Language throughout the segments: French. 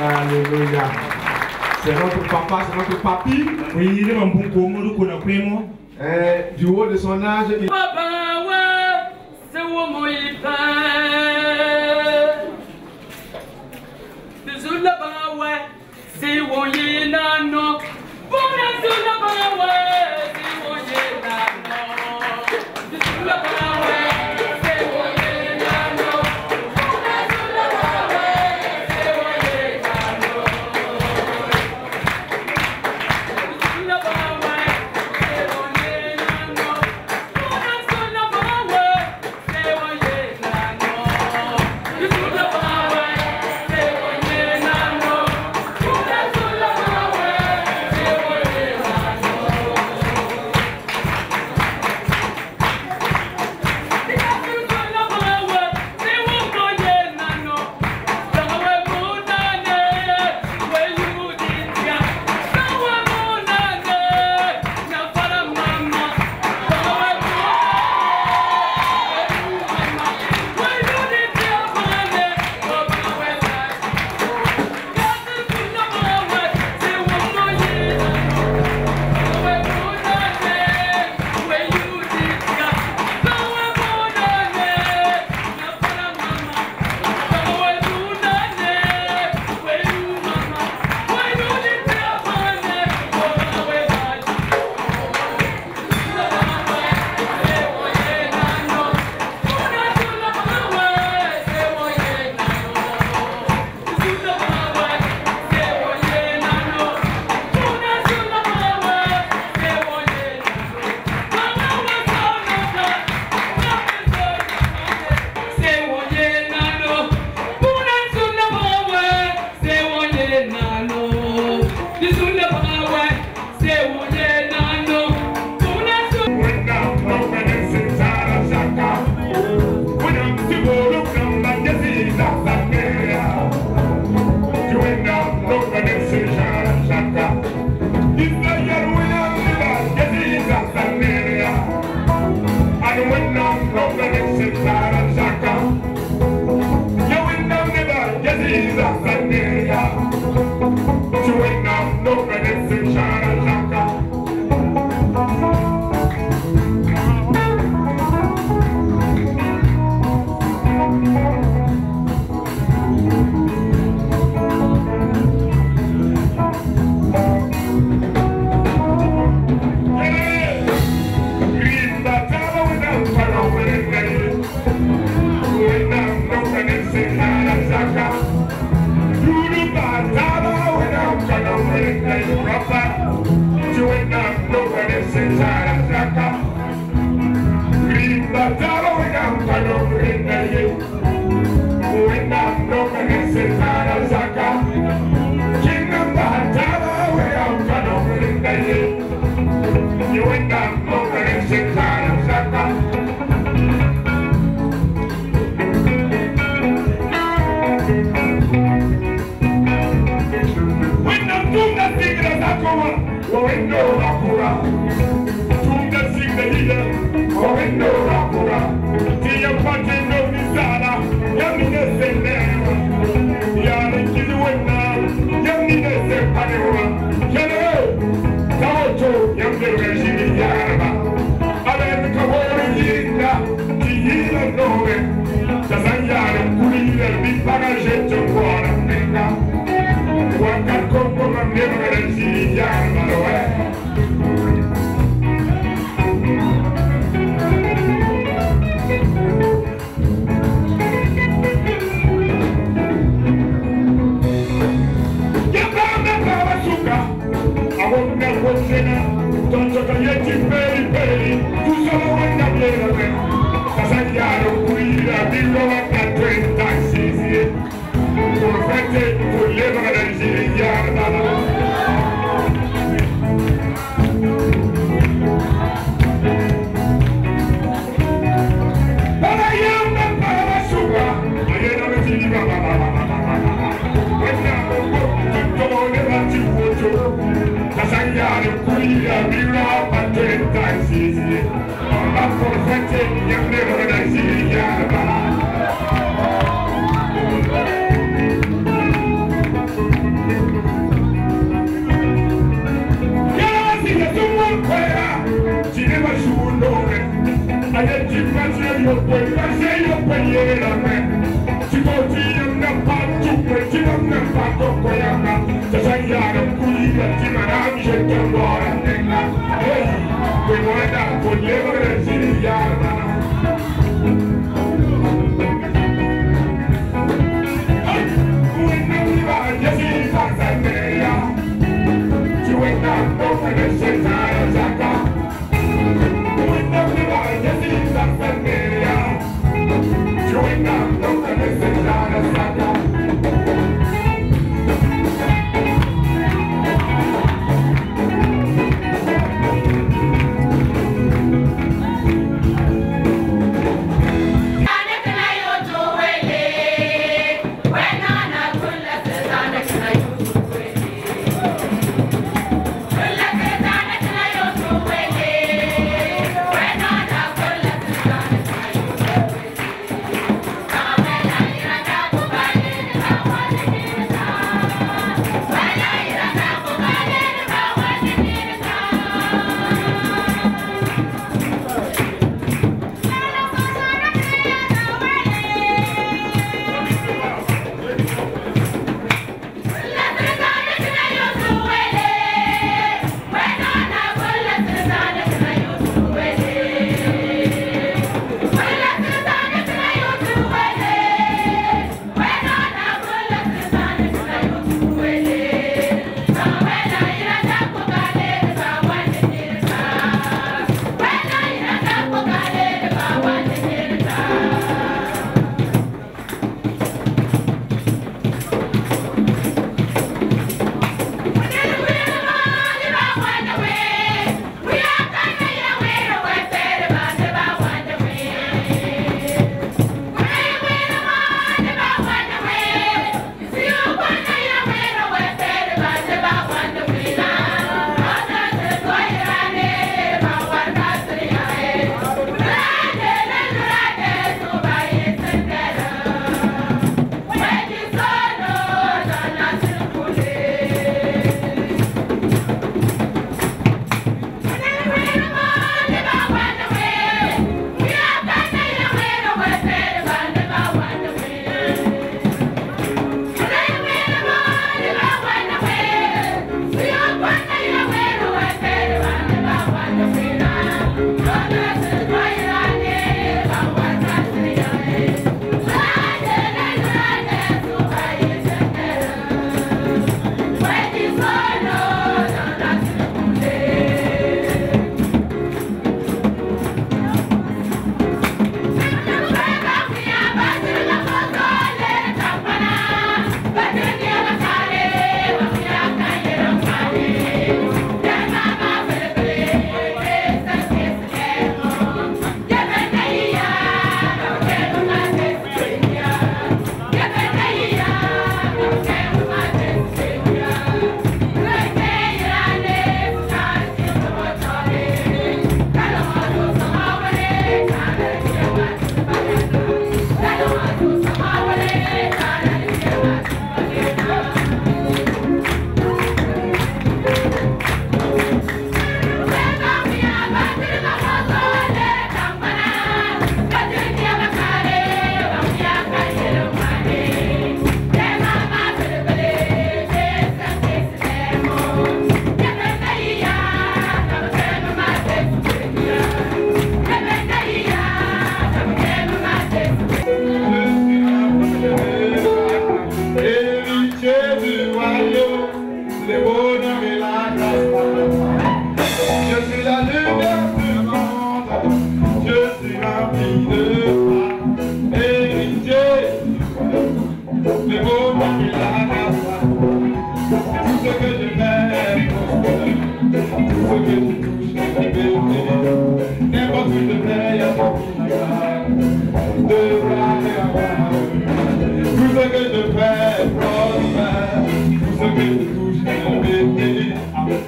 Alléluia. C'est notre papa, c'est notre papi. Du haut de son âge, il...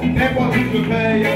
N'importe qui te paye,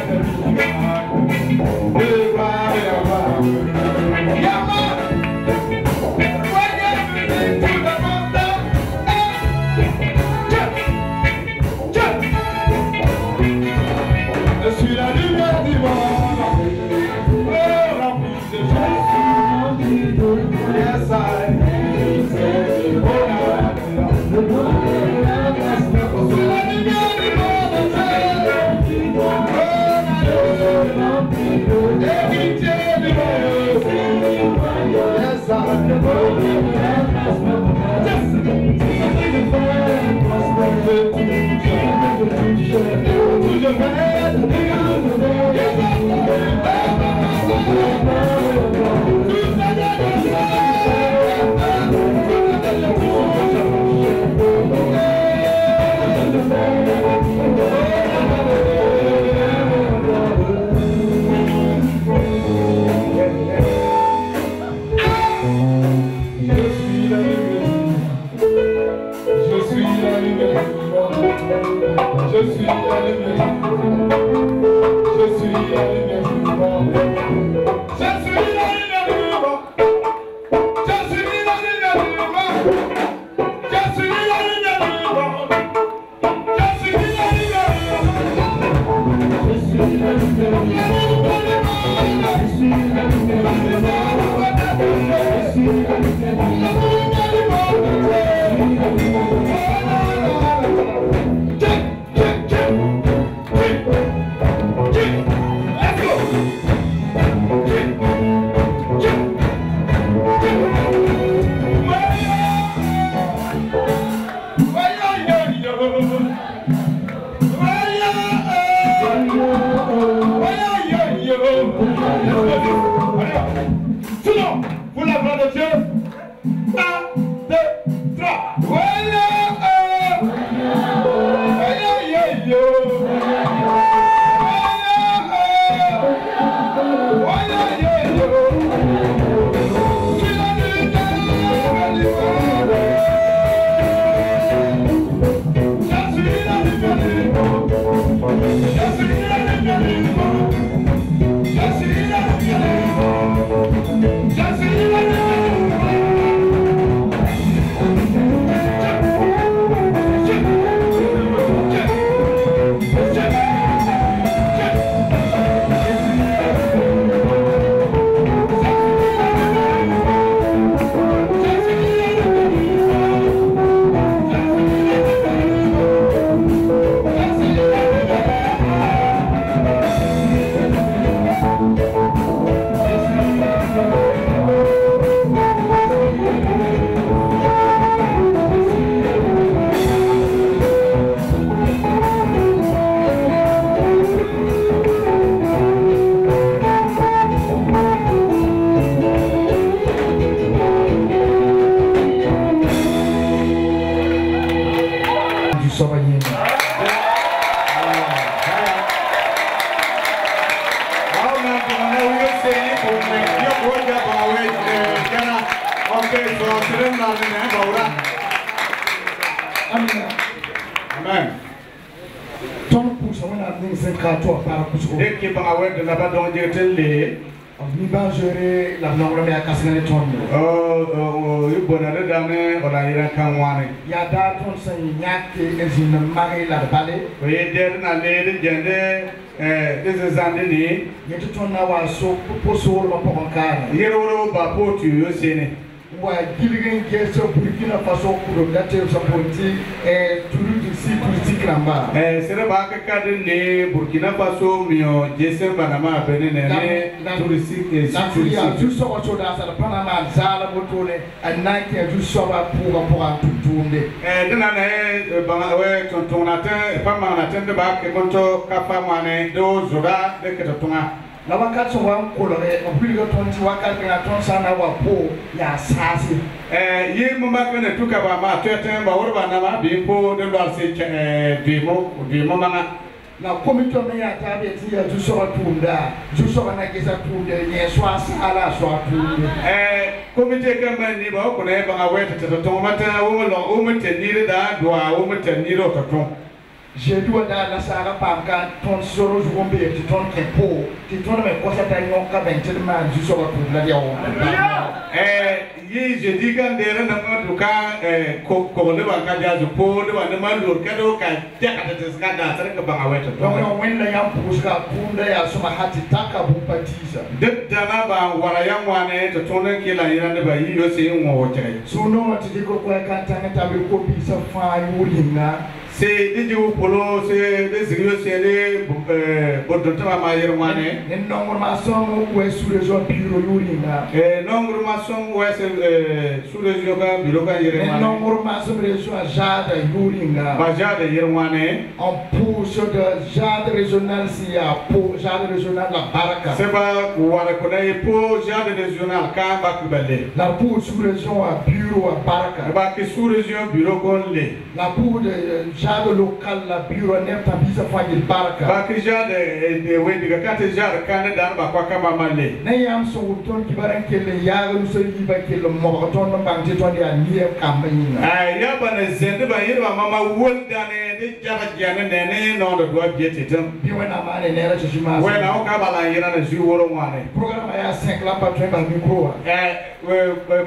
Burkina Faso mio jese banama benene touristique tout ça va sur dans la Panama zala motone anaki tout ça va pour tutunde dana ne bangawe tontonatin pas manatin de ba ke konto kapa mane do zoda de ke tonga na wakati wa kolore obligo tonti wakati na tonsa na wa po ya sasi ye mama kana tuka ba ma tete ba worba na ma bi po de lo se demo mama na komito me ya tabe ti ya tu so tunda tu so na kesa tunda ye so asala so tunda komite kama ni ba ko na ba awete to to mata wo lo o mtenire da do a o mtenire o to je dois dans la salle panka ton soro jombe ti ton tempo ti ton me cosa ta nyoka bentelma tu so tunda ya o ye je dis quand derrière na duka ko le ba ka ja po le ba na malur ka do ka ja ka ta ska da sarka ba aweta to no wenda ya puska punda ya suma hati taka bupatiza dana ba wara ya wane to tonen ke la yana ba yi yo se ngo tere suno ti ko ko ka tanga ta be ko bisa fa yuringa c'est des jours pour l'eau, c'est des sérieux, c'est des bordotama maïrmane. Et normalement, où est sous les gens bureau yurina. Et normalement, où est sous les gens bureau Et normalement, les gens jade yurina. Bajade yirmane. En pousse de jade régional, si à pour jade régional la baraka. C'est pas où on reconnaît pour jade régional, quand va kubale. La pour sous les gens à bureau à baraka. Bah que sous les gens bureau qu'on l'est. La pour de jade local la bureau n'est pas bisa fagil baraka. Bah que jade de ouais de quand jade quand dans ba quoi kama malé. N'ayam son ton qui va renquer ya nous se dit ba que le moroton non bang jeton dia nier campagne. Ah ya ba ne zende ba yirba mama wol dane de jara jana nene no do doit bien tetam. Bi wena ma ne nera chima. Wena o ka bala yira na ju woro wane. Programme ya 5 la patron ba micro.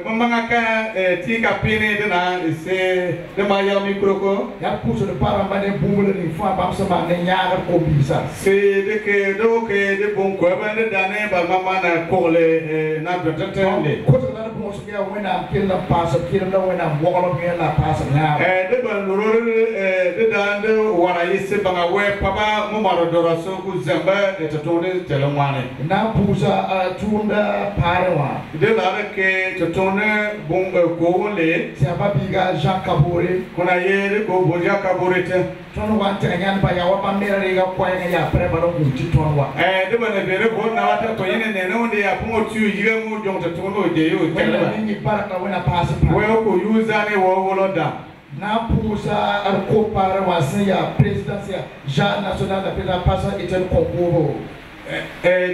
Mama ka ti ka pini de na se de ma ya micro ko. Ya pousse de paramba ne boumule ni fa bam sama ne nyaar ko bisa. C'est de que do que de bon ko ba de dane ba mama na ko le na do tentende. Ko to na bon so ya wena kel na passe kel na wena wolo ngi la passe na. De ba loro de dande wara yise ba we papa mo maro do raso ku zamba de tone telemane. Na pousa tunda parewa. De la que tone bon ko le. C'est pas biga Jean Kabore. Kona yere ko boja kabore te. Ton wa tanyan ba ya wa ba mera re ga ko ya pre ba do ti ton wa. De ba ne bere ko na wata ko yene ne no de ya ko tu yiga mu jong te tono de yo te Wena ni baraka wena passe pa. we ko yuza ne wo wolo da. Na pousa al ko pare wa sen ya présidentiel Jean national de président passe Etienne Konkoro.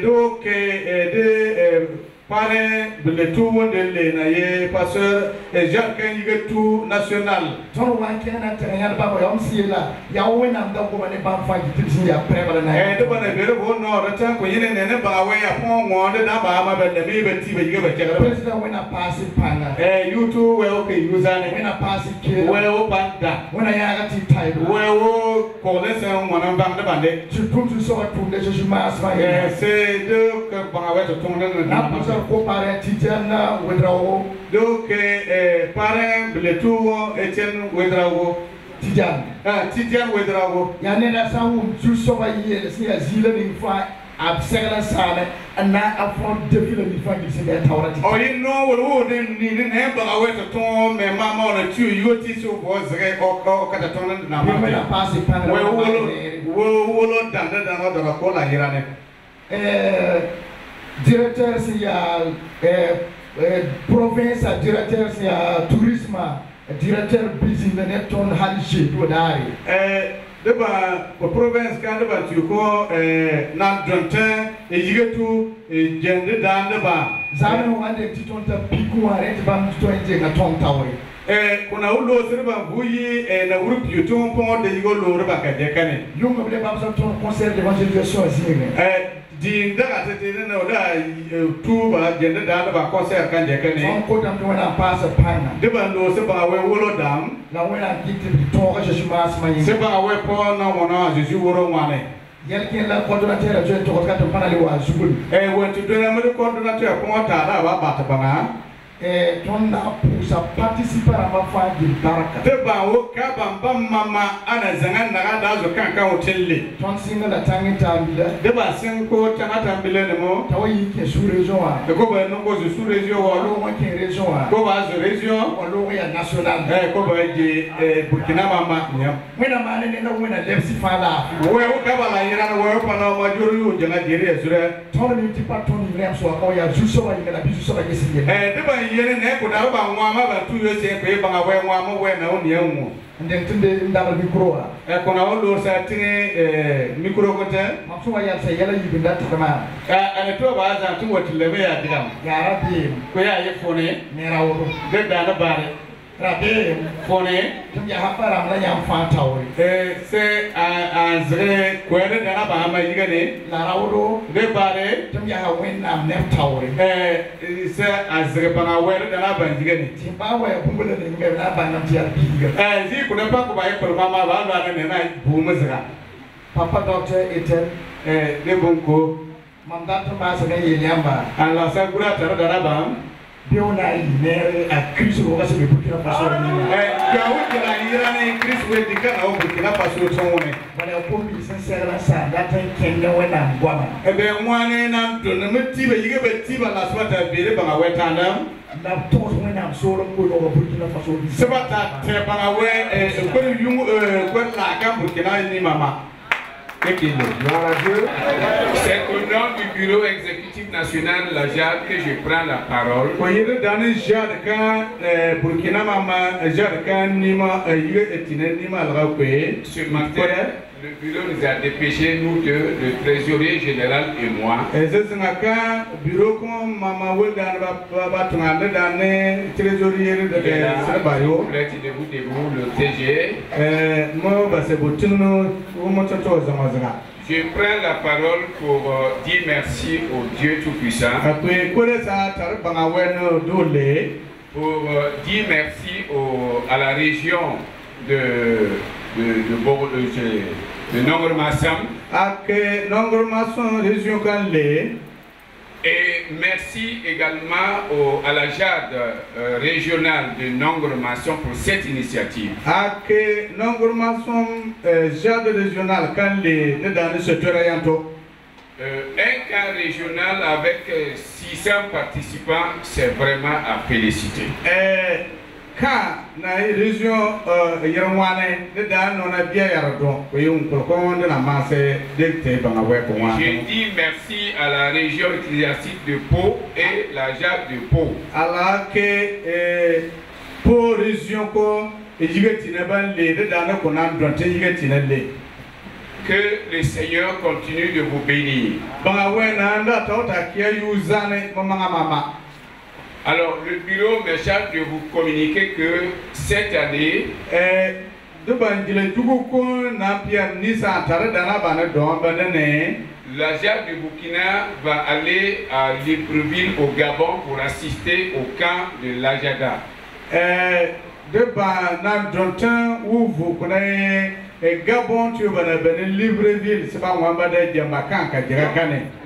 Donc de parrain de tout monde le na ye pasteur Jacques Yiga tout national. Ton wa kena tanyan ba ba si la ya wena nda ko ne ba fa ti ya pre ba na. De ba ne bere ko no rata ko yene ne ba we ya pon ngonde da ba ma be me be ti be yiga be kera. President wena passe pana. YouTube we okay user ne Wena passe ke. we o banda. Wena ya ga ti tai. We o ko le se mo na bang de bande. Tu peux tu so tout de je mas ma. C'est de que ba we to ton na pousa ko pare Titiana Wedrao. Donc parrain le tout Etienne Wedrao. Tidiane Wedrao. Ya ne na sa wu tu so ba yi si ya zile ni fa absela sale na afon defile ni fa ni se ya tawrati. Oh you know wo ni ne ba awe to ton me mama on tu yo ti so bo zre o kata ton na ma. Me na passe pan. Wo danda da no da ko la hirane. Directeur c'est ya province directeur c'est ya tourisme directeur business neton halije do dari de ba province kan de ba tu ko na drontin e yigetu jende dande ba zamen wande titon ta piku arete ba to nje na ton tawre kuna ulo sirba buyi na groupe youtube po de yigo lo reba ka de kane yunga ble ba so ton concert d'évangélisation zine di daga tete na oda tuba jende dande ba concert kan de kane on ko dam to na passe pana de ba ndo se ba we wolo dam la wena kiti to ka je mas ma se ba we po na wona Jésus woro wane yelkin la coordonnateur je to ka to pana li wa zugul wontu do na me coordonnateur po ta da ba ba ta banga ton na pousa participer à ma fa di baraka de ba wo ka bamba mama ana zanga na da zo kan kan hotelle ton singa la tangi tambila de ba sin ko tana tambile ne mo tawi ke sous région a de ko ba no ko sous région wa lo mo ke région a ko ba zo région o lo ya national ko ba je Burkina mama nyam wena mane ne na wena lepsi fala we wo ka ba la yira we pa na ma joro yo jana jere sura ton ni ti pa ton ni rem so ko ya juso wa ni na bisu so ba yesi de ba yene ne ko da ba nwa ma ba tu yo se pe ba we nwa mo we na oni enwo ndeng tunde ndabal micro a ko na o lo sa tine micro ko te ma so wa ya se yala yi binda ta ma ana to ba za tu wati lebe ya digam ya rabbi ko ya ye fone ne rawo de da na bare rabbi fone tum ya hapara la ya fa tawo se a zre ko de da ba ma yiga ne la rawo de bare tum ya wen am ne tawo se a zre ba na we de da ba yiga ne ti ba wa bungule ne ngi na ba na ti ya biga zi ko na pa ko ba ye ko mama ba ba ne na bu muzga papa docteur Etienne de bonko mandat ma sa ne yamba ala sa gura tara da ba Biona inere a Chris Rogas de Burkina Faso. Gaudi la irane Chris Wedika na Burkina Faso tone. Bana ko mi sincèrement ça datan Kenya wena ngwama. Ebe mwane na donu metibe yige betiba la swata bere banga wetana. Na to wena soro ko no Burkina Faso. Sebata te banga we ko yung ko la ka Burkina ni mama. C'est au nom du bureau exécutif national de la JAD que je prends la parole. Ce matin, le bureau nous a dépêché, nous deux, le trésorier général et moi. Debout, le TG. Je prends la parole pour dire merci au Dieu Tout-Puissant. Pour dire merci à la région de Nongor-Massam. Et merci également à la JAD régionale de Nongor-Massam pour cette initiative. Un cas régional avec 600 participants, c'est vraiment à féliciter. Quand la région Yerwane, le Dan on a bien yardon, oui, on peut comprendre la masse d'été dans la web pour moi. Je dis merci à la région ecclésiastique de Pau et la JAD de Pau. Alors que Pau région ko et Yigetinban les deux dans qu'on a donné Yigetinelle. Que le Seigneur continue de vous bénir. Alors, le bureau me charge de vous communiquer que cette année, la JAD du Burkina va aller à Libreville au Gabon pour assister au camp de l'Ajada. Gabon, tu vas venir Libreville, c'est pas moi qui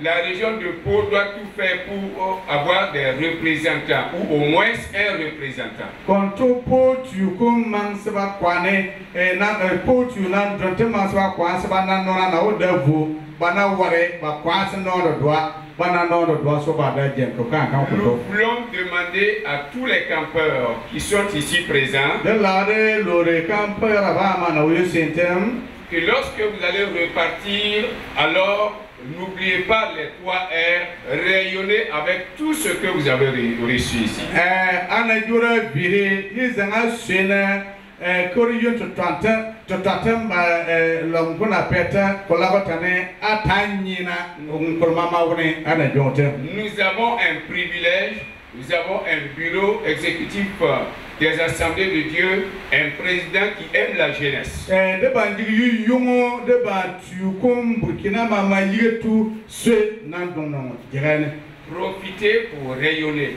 la région de Pau doit tout faire pour avoir des représentants, ou au moins un représentant. Quand tu commences à quoi, et tu nous voulons demander à tous les campeurs qui sont ici présents que lorsque vous allez repartir, alors n'oubliez pas les 3 R, rayonnez avec tout ce que vous avez reçu ici. Nous avons un privilège, nous avons un bureau exécutif des assemblées de Dieu, un président qui aime la jeunesse. Profitez pour rayonner.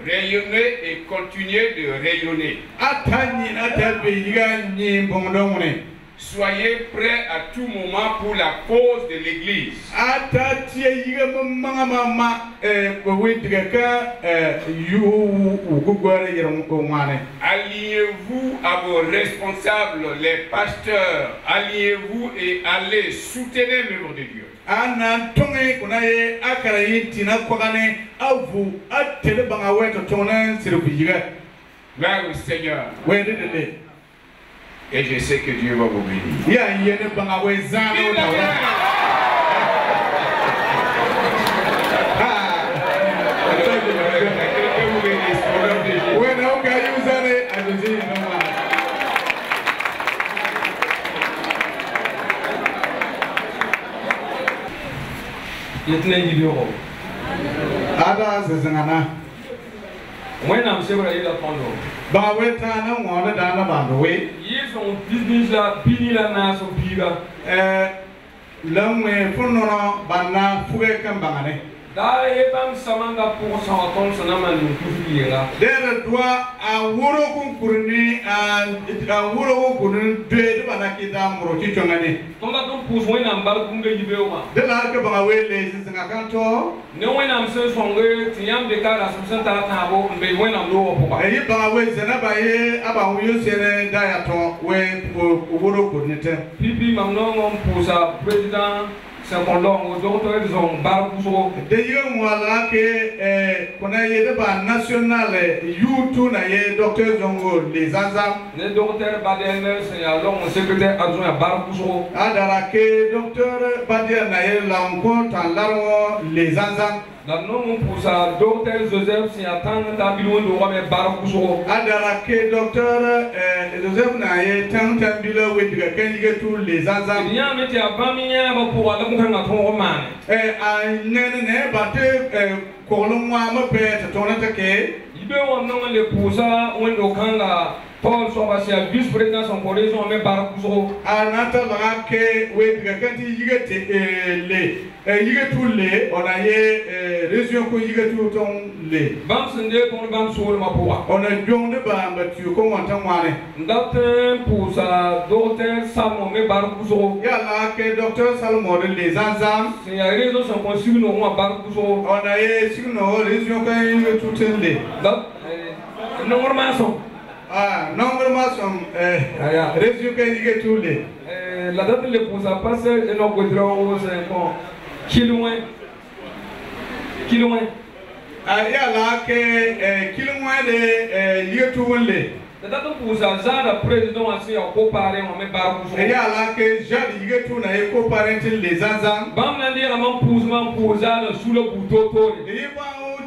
Rayonner et continuer de rayonner. Soyez prêts à tout moment pour la cause de l'Église. Alliez-vous à vos responsables, les pasteurs. Alliez-vous et allez soutenir l'œuvre de Dieu. Gloire au Seigneur. Et je sais que Dieu va vous bénir. Moi, je suis allé la prendre. Ils sont 10 là, bini la nation pira. Dere doit a wuro kunkurni a wuro kunun de banaki da muro ci chongani. Tonga ton pousse wena mbar kunga yibewa. De la ke ba wele singa kanto. Ne wena mse songe tiyam de kala sumsenta tabo mbe wena mlo opoka. E ba we zena ba ye aba wuyo sene da ya to we wuro kunite. Pipi mamno ngom pousa president c'est mon long docteur ils ont barbuso de yeng wala ke kona ye de ba national youtu na ye docteur zongo les azam le docteur Badel c'est ya long secrétaire adjoint à barbuso adara ke docteur Badel na ye la on tan larwo les azam la non pour ça docteur Joseph c'est attendre ta bilon do wa me barbuso adara ke docteur Joseph na ye tan bilo we diga ken yige tous les azam ya meti abaminya ba pour ala mukanga ton man a ne bate kolomwa ma pe to tonata ke ibe won non le pour ça on do kanga Paul Sobasia vice-président son collège on met barbuso anata la ke we diga kanti yigete le yigatu le on a ye région ko yigatu ton le bam sende ko bam so ma poa on a jonde ba mbatu ko wonta ngwane ndate pour ça docteur Samo me barbuso ya la ke docteur Salmo de les azam c'est ya réseau son consul no ma barbuso on a ye signo région ko yigatu ten le normalement normalement som région ko yigatu le la date le pour ça passer et non godron c'est bon kiloin ya la ke kiloin de yigatu le la date pour ça za président asi a comparé on met barbuso ya la ke jadi yigatu na ye comparé les azam bam na ndi amam pour ça sous le bouton to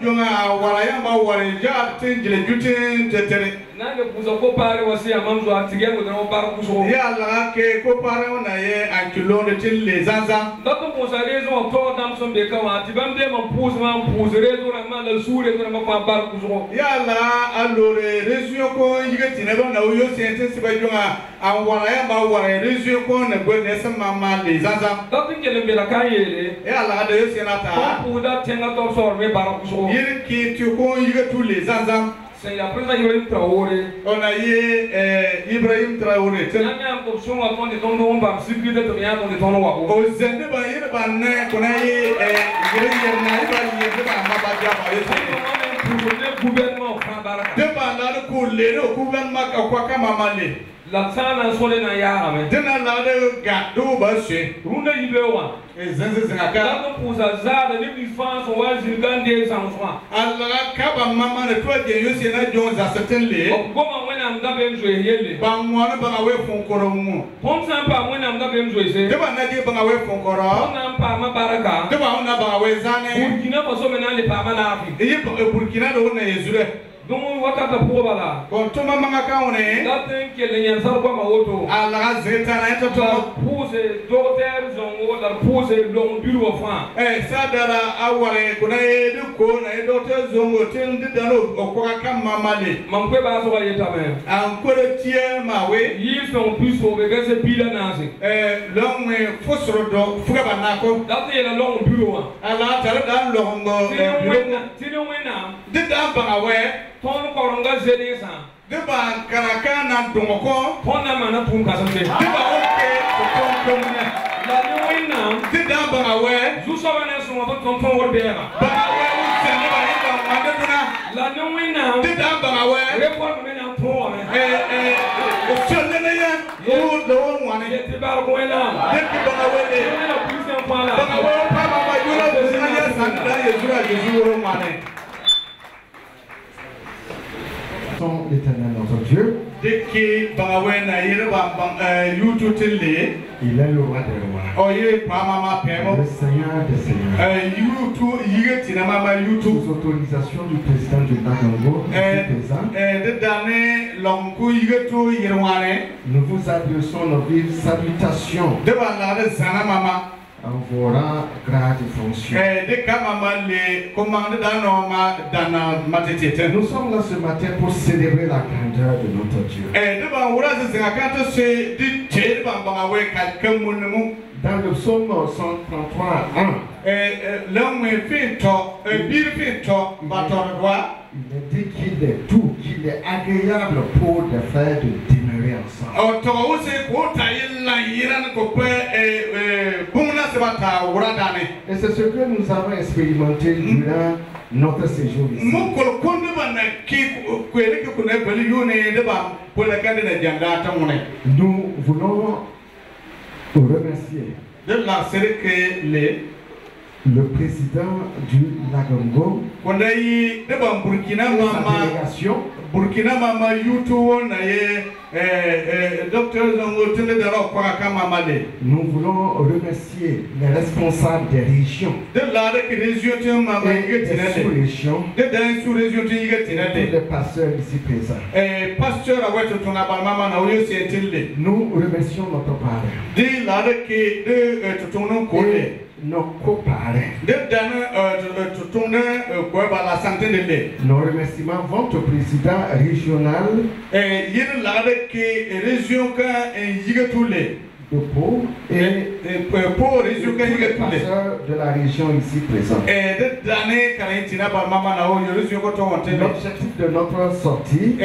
jonga wala yamba wala ja tinjile jutin tetere nanga buza ko pare wasi amam zo atige mo dano barbuso ya la ke ko pare ona ye antulo de til les zanza dako mo sa raison to dam som be kawa tibam de man pousse raison na ma la soure to ma pa barbuso ya la alore région ko yigati na ba na yo sente se ba jonga an wala yamba wala région ko na go ne sama ma les zanza dako ngele be la kayele ya la de yo senata ko da tenga to so me barbuso yiri ki tu ko yigatu les zanza c'est la président Ibrahim Traoré on a ye Ibrahim Traoré tena ko so wa ton de ton do ba sécurité to ya ton de ton wa o zende ba yiri ba ne ko na ye Ibrahim na ba ye ba ma ba ja ba ye gouvernement prend baraka de ba la ko le no gouvernement ka kwa kama male la sana sole na ya ame dena la de ga do ba se runda yibewa zenze zinaka la ko za za de ni France o wa zingande sans soin Allah ka ba mama ne to je yo se na jon za certainly goma wena mda be mzo yele ba ngwana ba we fon koro mu pon sampa wena mda be mzo se de ba na je ba we fon koro pon nampa ma baraka de ba ona ba we zane Burkina Faso mena le pa ma na afi e Burkina do na yezure donc wakata pour bala ko to mama ka one la ten ke le nyan sar ko ma woto Allah zeta na to pousse docteur zongo la pousse long bureau fa sadara aware ko na e ko na e docteur zongo ten de dano ko ka mama le man ko ba so yeta me an ko tie ma we yi son plus o be gase pila na se long me fosro do fuga banako la te la long bureau ala tare da longo bureau tino wena de da ba we ton koronga zede sa de ba karaka na dongoko ton na mana pun ka sanse de ba oke to ton la ni wena de da ba we zu so bana so mo ton wor be ba we se ne ba ni ba ma de kuna la ni wena de da ba we report me na ton so le ne ya o do won ye te bar ko ena de ba we de na puisen fala ba we pa ma yura de na ya san da ye jura de juro mane l'Éternel notre Dieu. Deki bangawena yere bang yutu tille. Il est le roi des rois. Oye mama pemo. Le Seigneur des seigneurs. Yutu yige tina mama yutu. Sous autorisation du président du Nagango, de dane lonku yige tu yirwane. Nous vous adressons nos vives salutations. De bangade zana mama. En vos rangs, grades et fonctions. Nous sommes là ce matin pour célébrer la grandeur de notre Dieu. Dans le psaume 133, 1, l'homme fait tort, bir fait tort, bâton droit. il est dit qu'il est doux, qu'il est agréable pour les frères de demeurer ensemble. Et c'est ce que nous avons expérimenté durant notre séjour ici. Nous voulons remercier le président du Lagongo, Burkina Mama YouTube docteur nous voulons remercier les responsables des régions et des sous-régions et les pasteurs ici présents. Nous remercions notre parrain et nos coparrains. Nos remerciements vont au président régional de Pau et tous les pasteurs de la région ici présents. L'objectif de notre sortie,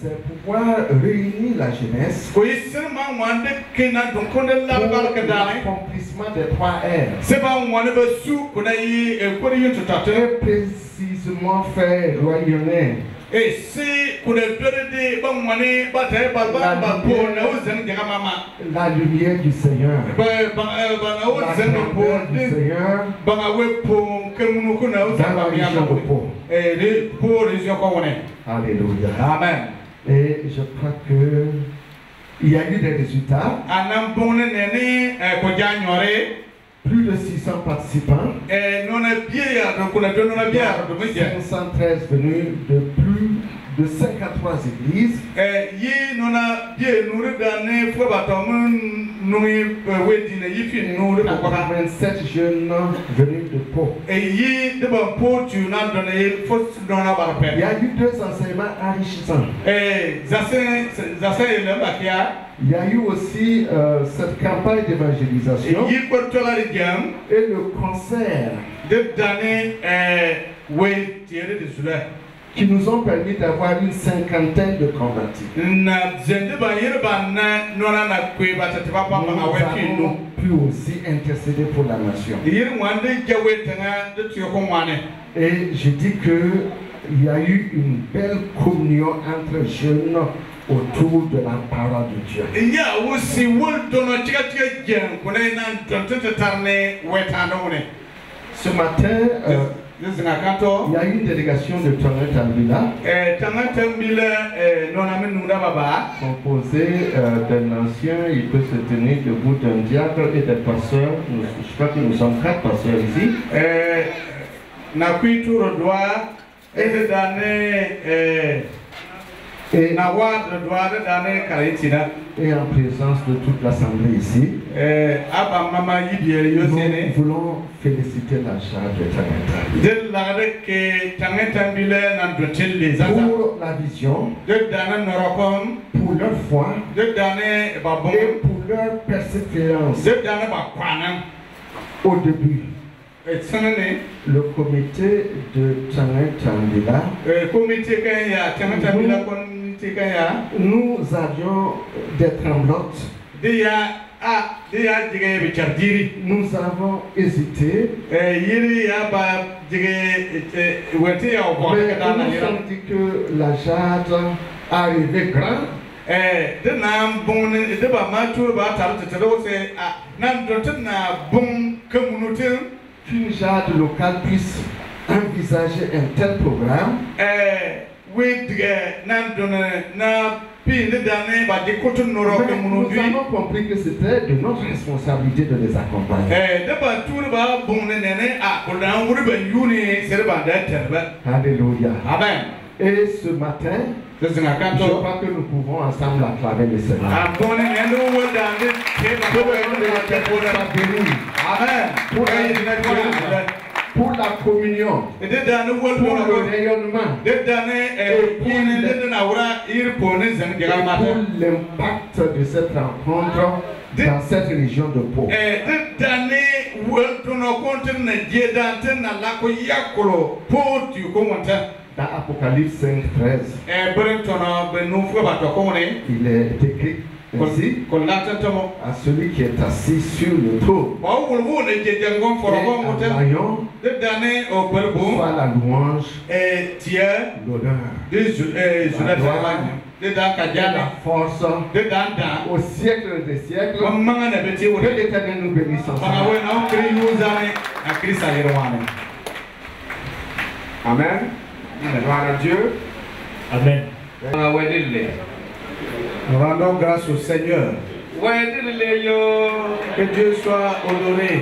c'est pouvoir réunir la jeunesse pour l'accomplissement des 3 R. Et précisément faire rayonner la lumière du Seigneur, la grandeur du Seigneur dans la région de Pau. Alléluia. Amen. Et je crois que il y a eu des résultats. Plus de 600 participants. 513 venus de plus de 53 églises. 87 jeunes venus de Pau. Il y a eu 2 enseignements enrichissants. Il y a eu aussi cette campagne d'évangélisation et le concert qui nous ont permis d'avoir une 50aine de convertis. Nous avons pu aussi intercéder pour la nation. Et je dis qu'il y a eu une belle communion entre jeunes autour de la parole de Dieu. Ce matin, il y a une délégation de Tonnet Tambila composée d'un ancien, il peut se tenir debout d'un diacre et des pasteurs. Je crois que nous sommes 4 pasteurs ici. Et en présence de toute l'assemblée ici, nous voulons féliciter la charge de Tangenta pour la vision, pour leur foi et pour leur persévérance. Au début, le comité de Tangenta nous avions des tremblotes. Nous avons hésité. Mais nous nous sommes dit que la jade arrivait grand. Qu'une jade locale puisse envisager un tel programme. Nous avons compris que c'était de notre responsabilité de les accompagner. Alléluia. Amen. Et ce matin, je crois que nous pouvons ensemble acclamer le Seigneur. pour la communion, pour le rayonnement, et pour l'impact de cette rencontre dans cette région de Pau. Dans Apocalypse 5:13, il est écrit ainsi à celui qui est assis sur le trône. Et à Lion, soit la louange, l'honneur, la force, au siècle des siècles. Que l'Éternel nous bénisse ensemble. Amen. Gloire à Dieu. Amen. Nous rendons grâce au Seigneur. Que Dieu soit honoré.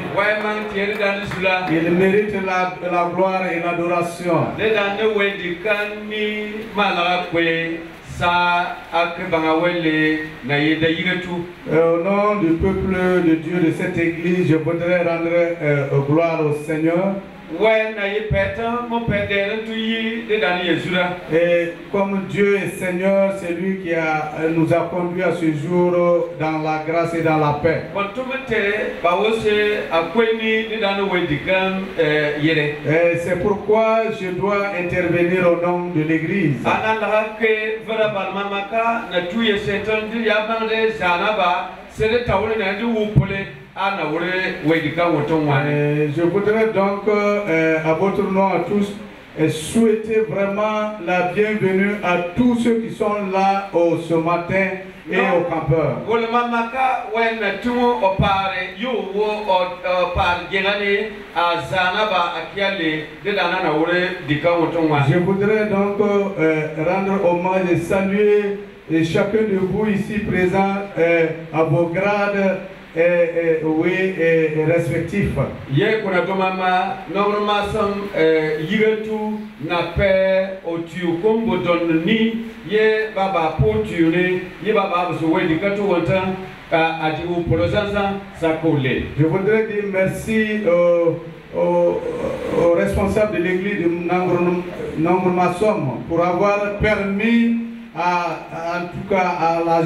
Il mérite la gloire et l'adoration. Au nom du peuple de Dieu de cette église, je voudrais rendre gloire au Seigneur. Et comme Dieu est Seigneur, c'est lui qui nous a conduits à ce jour dans la grâce et dans la paix. C'est pourquoi je dois intervenir au nom de l'église. Je voudrais donc, à votre nom à tous, souhaiter vraiment la bienvenue à tous ceux qui sont là ce matin et aux campeurs. Je voudrais donc rendre hommage et saluer chacun de vous ici présents à vos grades respectifs. Je voudrais dire merci aux responsables de l'église de Nangurmassom pour avoir permis en tout cas à la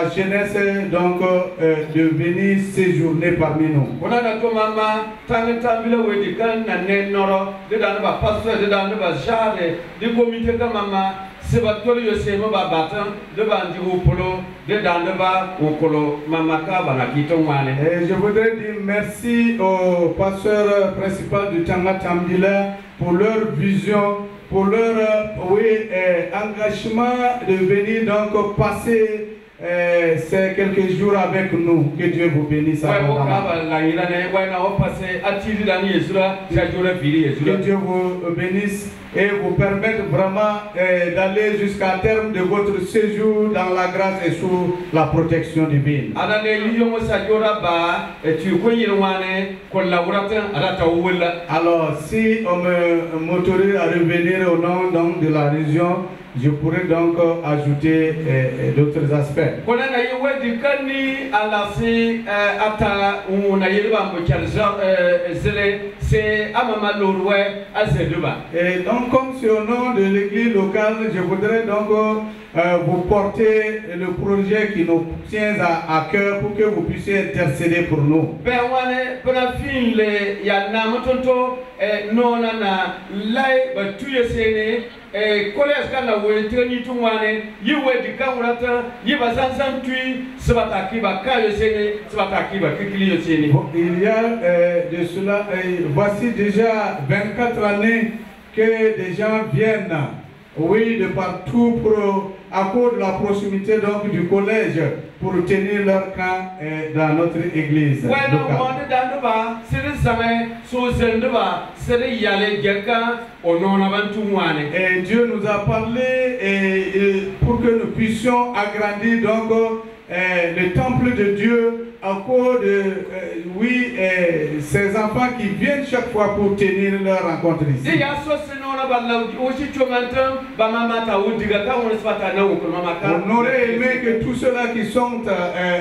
jeunesse donc de venir séjourner parmi nous. Je voudrais dire merci au pasteur principal du Tanga Tambila pour leur vision, pour leur engagement de venir donc passer ces quelques jours avec nous. Que Dieu vous bénisse. Que Dieu vous bénisse et vous permette vraiment d'aller jusqu'à terme de votre séjour dans la grâce et sous la protection divine. Alors, si on m'autorise à revenir au nom donc, de la région, je pourrais donc ajouter d'autres aspects. Et donc, comme c'est au nom de l'église locale, je voudrais donc vous porter le projet qui nous tient à cœur pour que vous puissiez intercéder pour nous. Il y a de cela, voici déjà 24 années que des gens viennent, oui, de partout à cause de la proximité donc, du collège pour tenir leur camp dans notre église. Et Dieu nous a parlé pour que nous puissions agrandir donc, le temple de Dieu à cause de ces enfants qui viennent chaque fois pour tenir leur rencontre ici. On aurait aimé que tous ceux-là qui sont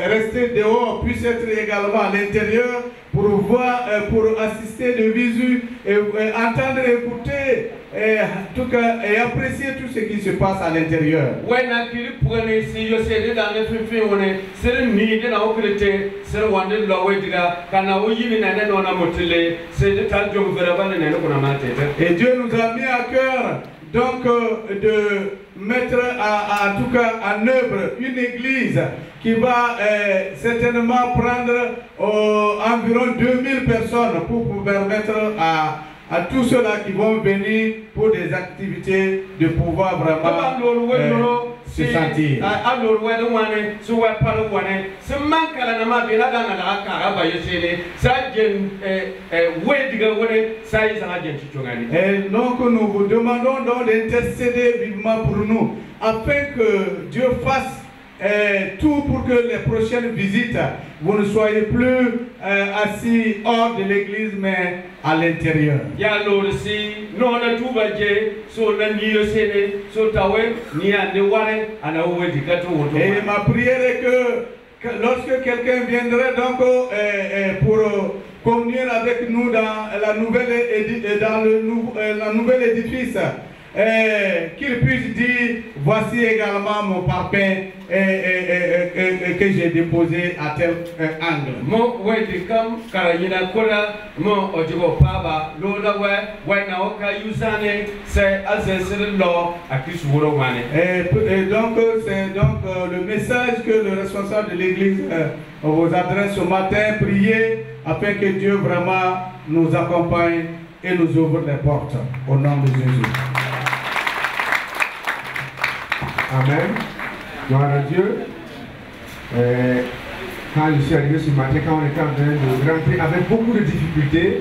restés dehors puissent être également à l'intérieur pour voir, pour assister de visu et entendre, écouter, en tout cas, et apprécier tout ce qui se passe à l'intérieur. Et Dieu nous a mis à cœur donc de mettre en tout cas en œuvre une église qui va certainement prendre environ 2000 personnes pour permettre à tous ceux-là qui vont venir pour des activités de pouvoir vraiment se sentir. Et donc nous vous demandons donc d'intercéder vivement pour nous afin que Dieu fasse tout pour que les prochaines visites, vous ne soyez plus assis hors de l'église, mais à l'intérieur. Et ma prière est que lorsque quelqu'un viendrait donc pour communier avec nous dans la nouvelle édifice, qu'il puisse dire, voici également mon parpaing que j'ai déposé à tel angle. Et donc c'est donc le message que le responsable de l'église vous adresse ce matin. Priez afin que Dieu vraiment nous accompagne et nous ouvre les portes au nom de Jésus. Amen. Gloire à Dieu. Quand je suis arrivé ce matin, quand on était en train de rentrer avec beaucoup de difficultés,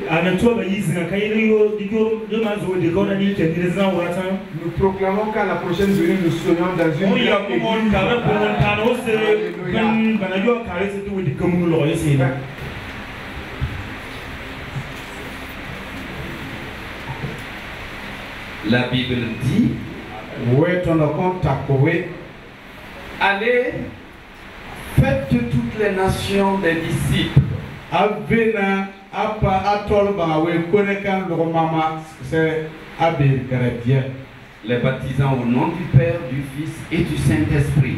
nous proclamons qu'à la prochaine venue, nous serions dans une église. La Bible dit, allez, faites de toutes les nations des disciples. Les baptisant au nom du Père, du Fils et du Saint-Esprit.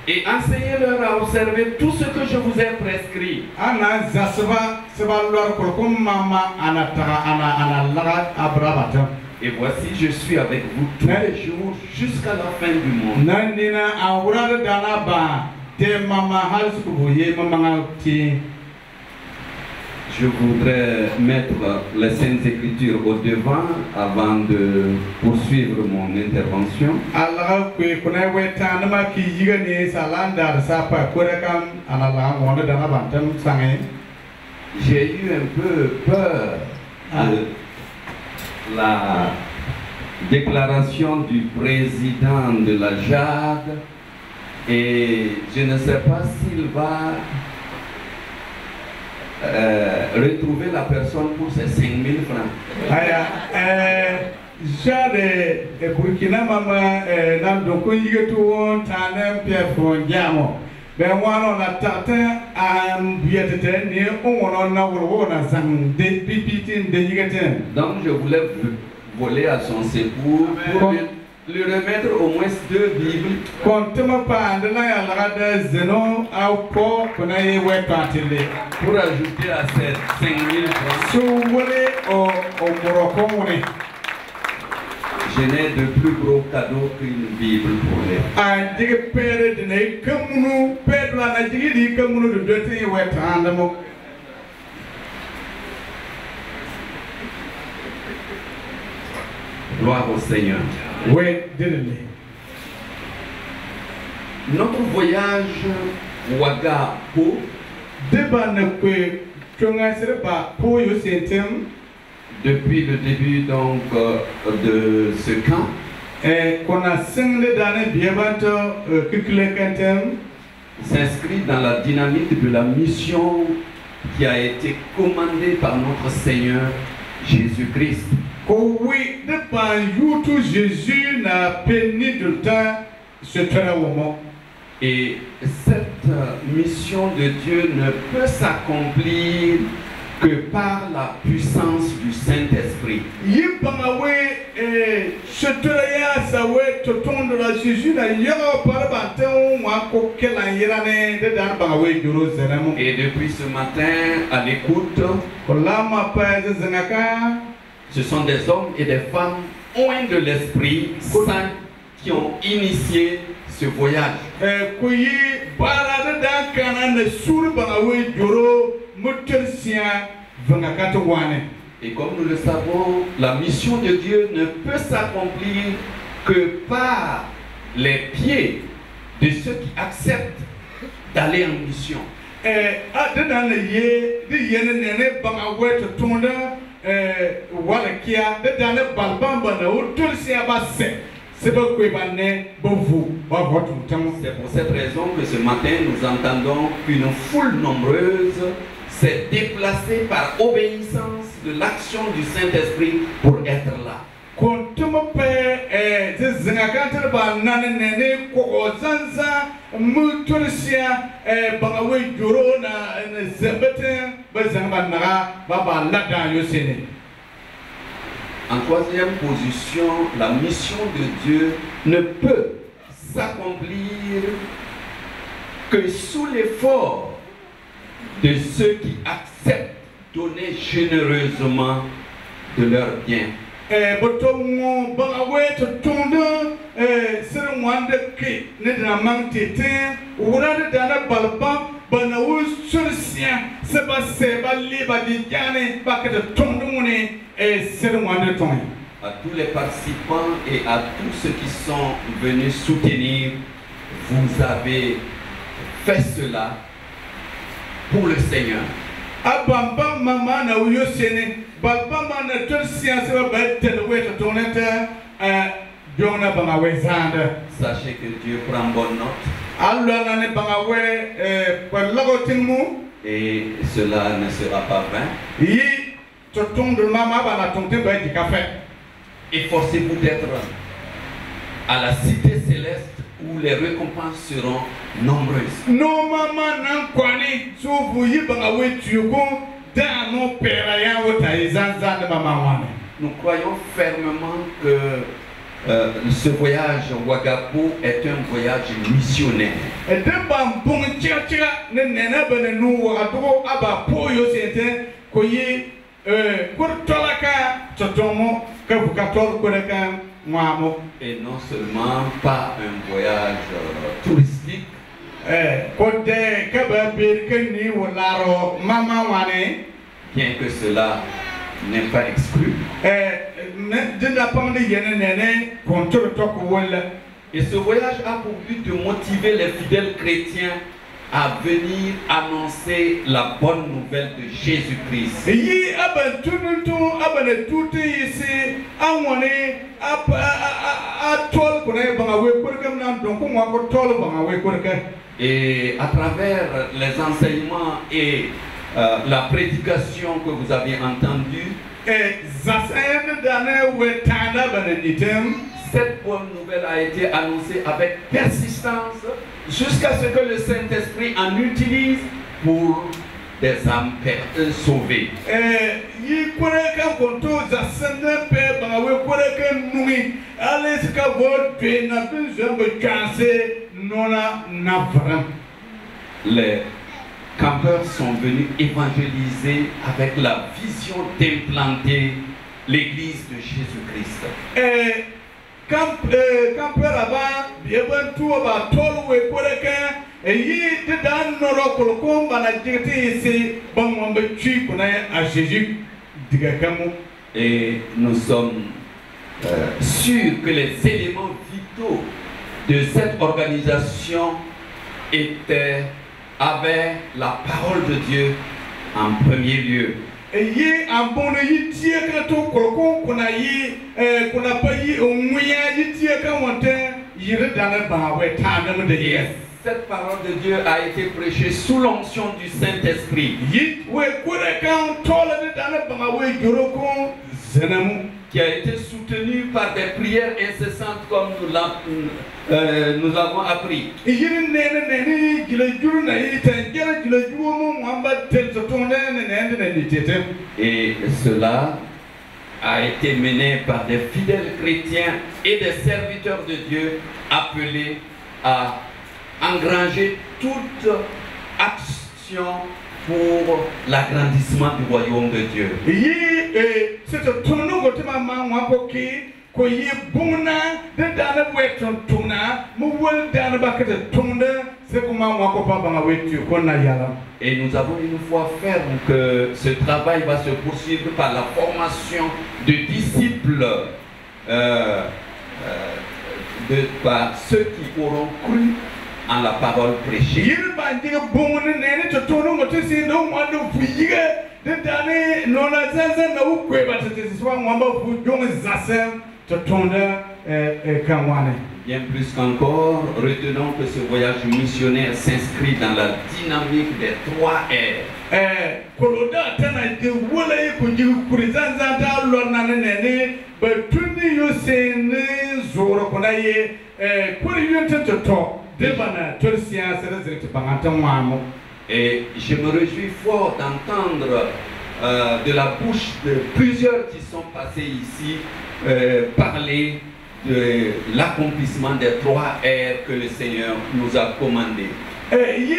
Et enseignez-leur à observer tout ce que je vous ai prescrit. Et voici, je suis avec vous tous les jours jusqu'à la fin du monde. Je voudrais mettre les Saintes Écritures au devant avant de poursuivre mon intervention. J'ai eu un peu peur de la déclaration du président de la JAD et je ne sais pas s'il va retrouver la personne pour ses 5 000 francs. Donc je voulais voler à son secours pour lui remettre au moins 2 Bibles. Pour ajouter à ces 5 000 francs. Je n'ai de plus gros cadeau qu'une Bible pour les. Gloire au Seigneur. Notre voyage Ouagapo depuis le début donc de ce camp s'inscrit dans la dynamique de la mission qui a été commandée par notre Seigneur Jésus-Christ. Et cette mission de Dieu ne peut s'accomplir que par la puissance du Saint-Esprit. Et depuis ce matin, à l'écoute, ce sont des hommes et des femmes oints de l'Esprit Saint qui ont initié ce voyage. Et comme nous le savons, la mission de Dieu ne peut s'accomplir que par les pieds de ceux qui acceptent d'aller en mission. C'est pour cette raison que ce matin nous entendons qu'une foule nombreuse s'est déplacée par obéissance de l'action du Saint-Esprit pour être là. En troisième position, la mission de Dieu ne peut s'accomplir que sous l'effort de ceux qui acceptent donner généreusement de leurs biens. À tous les participants et à tous ceux qui sont venus soutenir, vous avez fait cela pour le Seigneur. Sachez que Dieu prend bonne note. Et cela ne sera pas vain. Efforcez-vous d'être à la cité céleste où les récompenses seront nombreuses. Nous croyons fermement que ce voyage au Ouagapo est un voyage missionnaire. Et non seulement pas un voyage touristique, bien que cela n'est pas exclu. Et ce voyage a pour but de motiver les fidèles chrétiens à venir annoncer la bonne nouvelle de Jésus-Christ. Et à travers les enseignements et la prédication que vous avez entendue, cette bonne nouvelle a été annoncée avec persistance jusqu'à ce que le Saint-Esprit en utilise pour des âmes sauvées. Les campeurs sont venus évangéliser avec la vision d'implanter l'église de Jésus-Christ. Et nous sommes sûrs que les éléments vitaux de cette organisation avaient la parole de Dieu en premier lieu. Ye ambone yitie ka to kolko kuna yi kuna pa yi onwia yitie ka wonte yire dane ba we tanam de yes. Cette parole de Dieu a été prêchée sous l'onction du Saint-Esprit. Qui a été soutenue par des prières incessantes comme nous avons appris. Et cela a été mené par des fidèles chrétiens et des serviteurs de Dieu appelés à engranger toute action pour l'agrandissement du royaume de Dieu. Et nous avons une foi ferme que ce travail va se poursuivre par la formation de disciples par ceux qui auront cru en la parole prêchée. Bien plus qu'encore, retenons que ce voyage missionnaire s'inscrit dans la dynamique des 3 R. Et je me réjouis fort d'entendre de la bouche de plusieurs qui sont passés ici parler de l'accomplissement des 3 R que le Seigneur nous a commandés. Et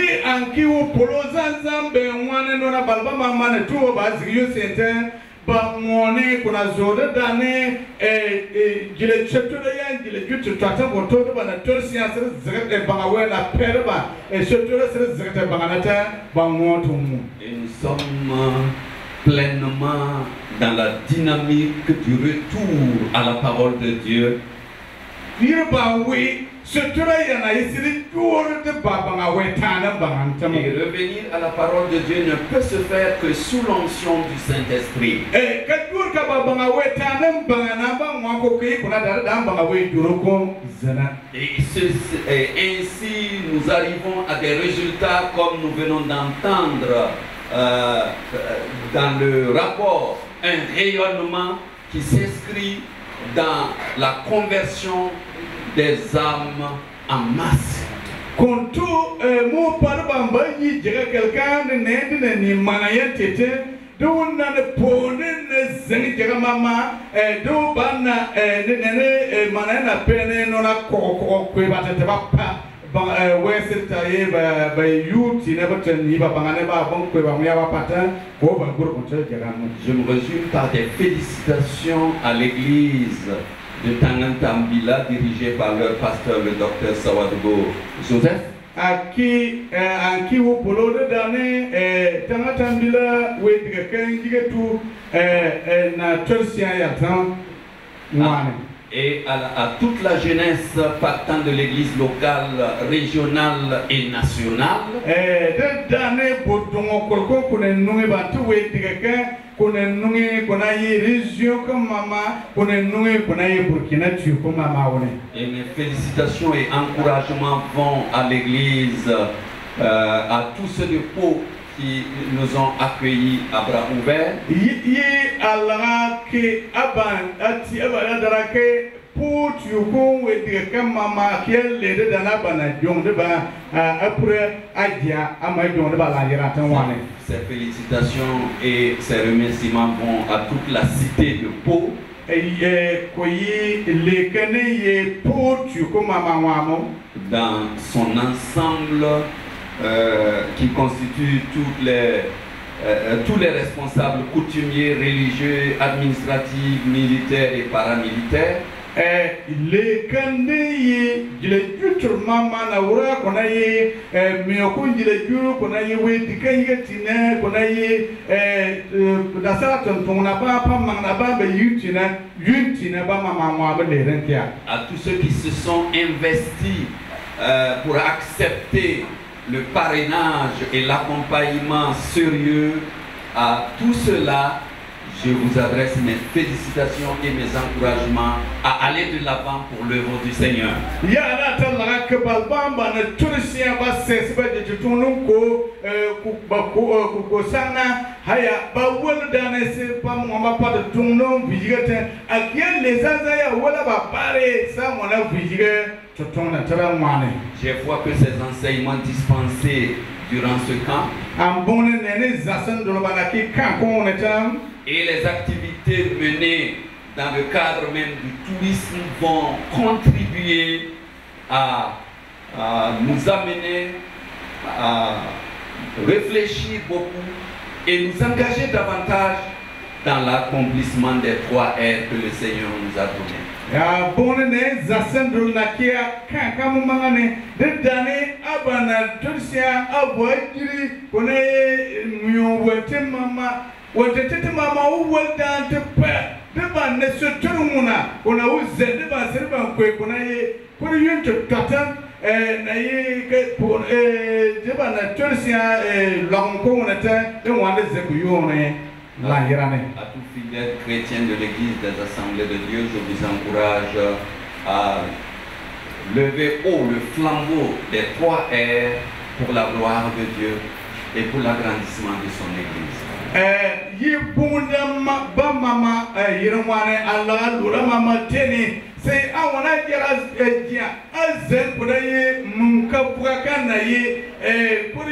nous sommes pleinement dans la dynamique du retour à la parole de Dieu. Et revenir à la parole de Dieu ne peut se faire que sous l'onction du Saint-Esprit. Et ainsi nous arrivons à des résultats comme nous venons d'entendre dans le rapport, un rayonnement qui s'inscrit dans la conversion des âmes en masse. Je me résume par des félicitations à l'église de Tangantambila dirigée par leur pasteur le docteur Sawadogo Joseph. Et à toute la jeunesse partant de l'église locale, régionale et nationale. Et mes félicitations et encouragements vont à l'église, à tous ceux de Pau qui nous ont accueillis à bras ouverts. Ces félicitations et ces remerciements vont à toute la cité de Pau. Dans son ensemble qui constitue tous les responsables coutumiers, religieux, administratifs, militaires et paramilitaires. À tous ceux qui se sont investis pour accepter le parrainage et l'accompagnement sérieux À tout cela, je vous adresse mes félicitations et mes encouragements à aller de l'avant pour l'œuvre du Seigneur. Je vois que ces enseignements dispensés durant ce camp et les activités menées dans le cadre même du tourisme vont contribuer à nous amener à réfléchir beaucoup et nous engager davantage dans l'accomplissement des 3 R que le Seigneur nous a donnés. À tout fidèle chrétien de l'Église des Assemblées de Dieu, je vous encourage à lever haut le flambeau des 3 R pour la gloire de Dieu et pour l'agrandissement de son Église. C'est à on a dit azel pour aller munkapukana ye pour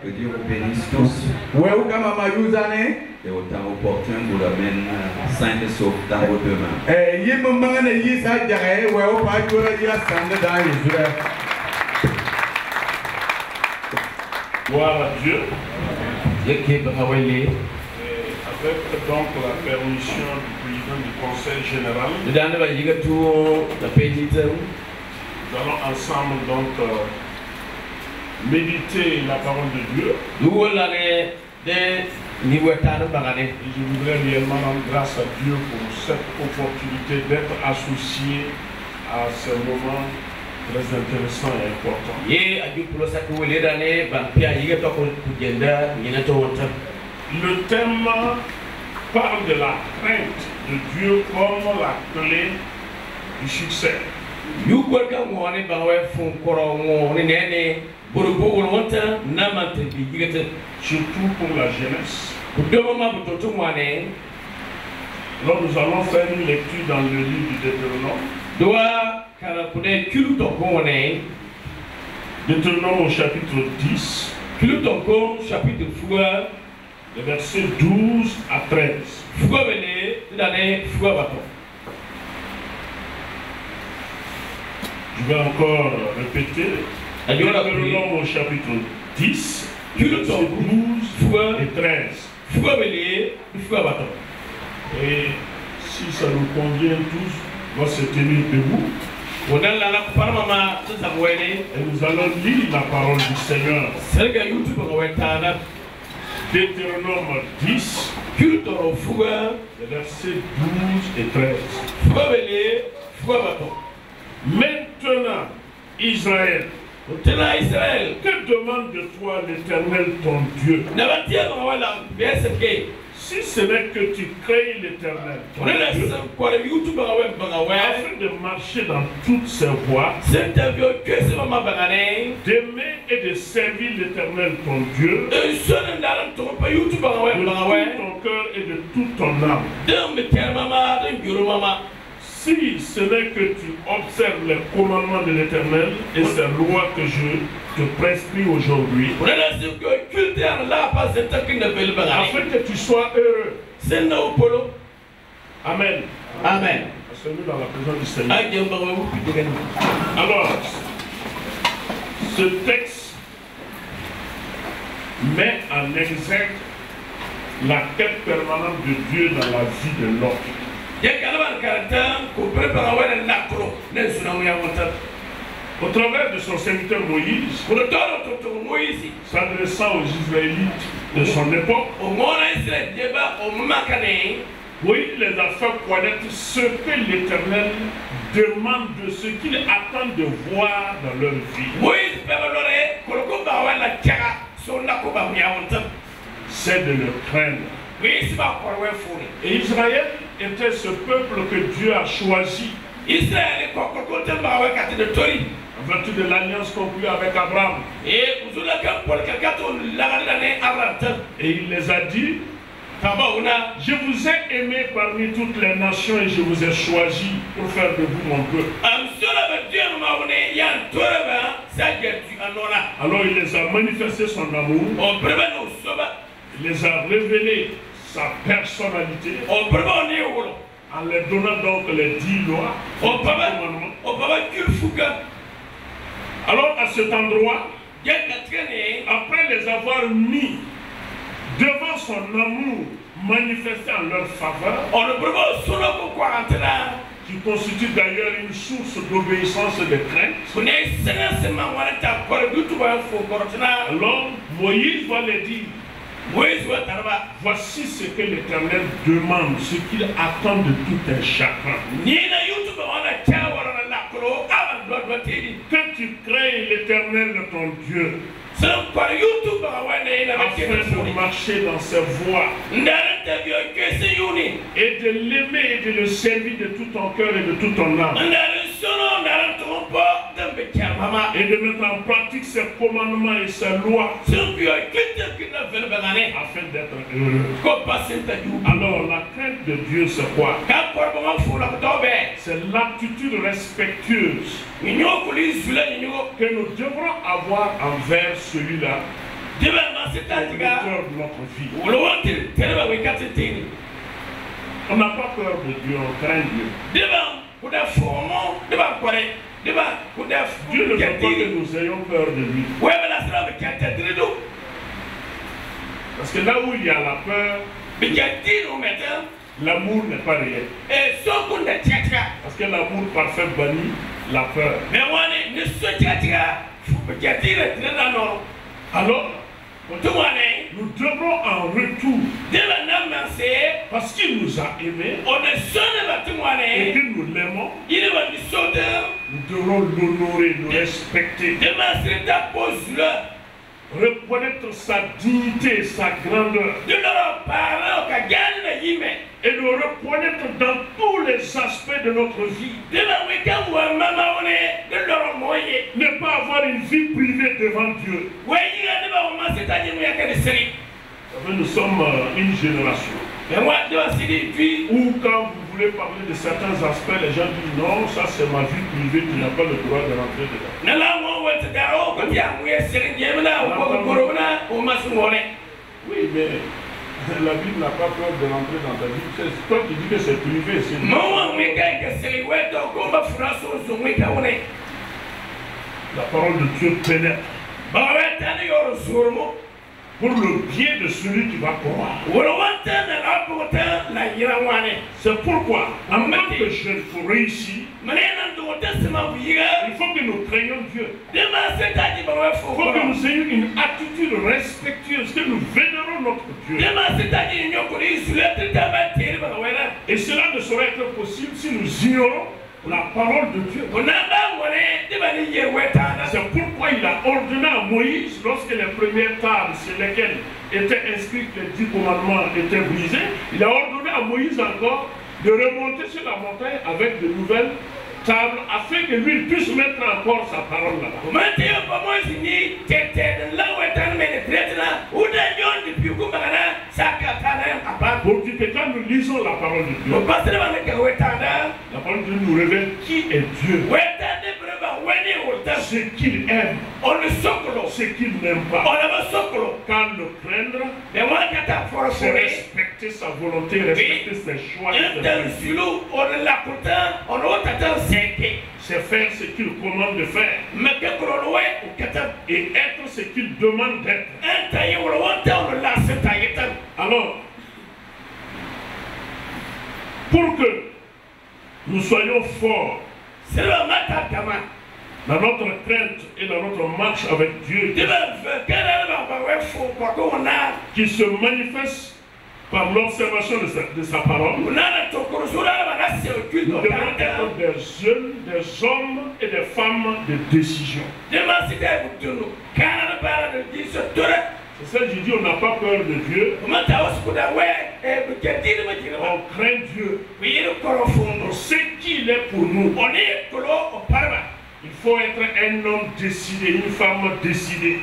que Dieu vous bénisse tous. Et autant opportun vous l'amène sain et sauf dans vos deux mains. Gloire à Dieu. Avec donc la permission du président du Conseil général, nous allons ensemble donc méditer la parole de Dieu. Et je voudrais réellement rendre grâce à Dieu pour cette opportunité d'être associé à ce moment très intéressant et important. Le thème parle de la crainte de Dieu comme la clé du succès. Surtout pour la jeunesse. Alors nous allons faire une lecture dans le livre du Deutéronome. Deutéronome au chapitre 10. Les versets 12 à 13. Je vais encore répéter. Deutéronome au chapitre 10, versets 12 et 13. Et si ça nous convient tous, on va se tenir debout. Et nous allons lire la parole du Seigneur. Deutéronome 10, les versets 12 et 13. Maintenant, Israël, que demande de toi l'Éternel ton Dieu? Si ce n'est que tu crées l'Éternel ton Dieu, afin de marcher dans toutes ses voies, d'aimer et de servir l'Éternel ton Dieu, de tout ton cœur et de toute ton âme. Si ce n'est que tu observes les commandements de l'Éternel et ses lois que je te prescris aujourd'hui, afin que tu sois heureux. Amen. Amen. Asseyez-nous dans la présence du Seigneur. Alors, ce texte met en exergue la quête permanente de Dieu dans la vie de l'homme. Au travers de son serviteur Moïse, s'adressant aux Israélites de son époque, Oui, il les a fait connaître ce que l'Éternel demande de ce qu'ils attendent de voir dans leur vie. C'est de le craindre. Et Israël était ce peuple que Dieu a choisi. En vertu de l'alliance conclue avec Abraham. Et il les a dit, je vous ai aimé parmi toutes les nations et je vous ai choisi pour faire de vous mon peuple. Alors il les a manifesté son amour. Il les a révélé sa personnalité. En leur donnant donc les 10 lois. Alors à cet endroit, après les avoir mis devant son amour manifesté en leur faveur, qui constitue d'ailleurs une source d'obéissance et de crainte, alors Moïse va les dire, voici ce que l'Éternel demande, ce qu'il attend de tout un chacun. Que tu craignes l'Éternel ton Dieu, afin de marcher dans ses voies et de l'aimer et de le servir de tout ton cœur et de toute ton âme, et de mettre en pratique ses commandements et ses lois afin d'être heureux. Alors la crainte de Dieu c'est quoi? C'est l'attitude respectueuse que nous devrons avoir envers celui-là, le Créateur de notre vie. On n'a pas peur de Dieu, on craint Dieu. Dieu ne veut pas que nous ayons peur de lui. Parce que là où il y a la peur, l'amour n'est pas réel. Parce que l'amour parfait bannit la peur. Alors, nous devrons en retour, parce qu'il nous a aimés et que nous l'aimons, nous devrons l'honorer, le respecter, reconnaître sa dignité, sa grandeur, et le reconnaître dans tous les aspects de notre vie. Ne pas avoir une vie privée devant Dieu. Nous sommes une génération où quand vous voulez parler de certains aspects, les gens disent non, ça c'est ma vie privée, tu n'as pas le droit de rentrer dedans. Oui, mais la Bible n'a pas peur de rentrer dans ta vie. C'est toi qui dis que c'est privé. La parole de Dieu pénètre pour le bien de celui qui va croire. C'est pourquoi, en tant que jeune, pour réussir, il faut que nous craignions Dieu. Il faut que nous ayons une attitude respectueuse, que nous vénérons notre Dieu. Et cela ne saurait être possible si nous ignorons la parole de Dieu. C'est pourquoi il a ordonné à Moïse, lorsque les premières tables sur lesquelles étaient inscrits les 10 commandements étaient brisées, il a ordonné à Moïse encore de remonter sur la montagne avec de nouvelles tables afin que lui puisse mettre encore sa parole là-bas. Pour que quand nous lisons la parole de Dieu, la parole de Dieu nous révèle qui est Dieu, ce qu'il aime, ce qu'il n'aime pas. Car le craindre, c'est respecter sa volonté, respecter ses choix. C'est faire ce qu'il commande de faire et être ce qu'il demande d'être. Alors, pour que nous soyons forts dans notre crainte et dans notre marche avec Dieu, qui se manifeste par l'observation de sa parole. Nous devons être des hommes et des femmes de décision. C'est ça que je dis, on n'a pas peur de Dieu. On craint Dieu. On sait qu'il est pour nous. Il faut être un homme décidé, une femme décidée.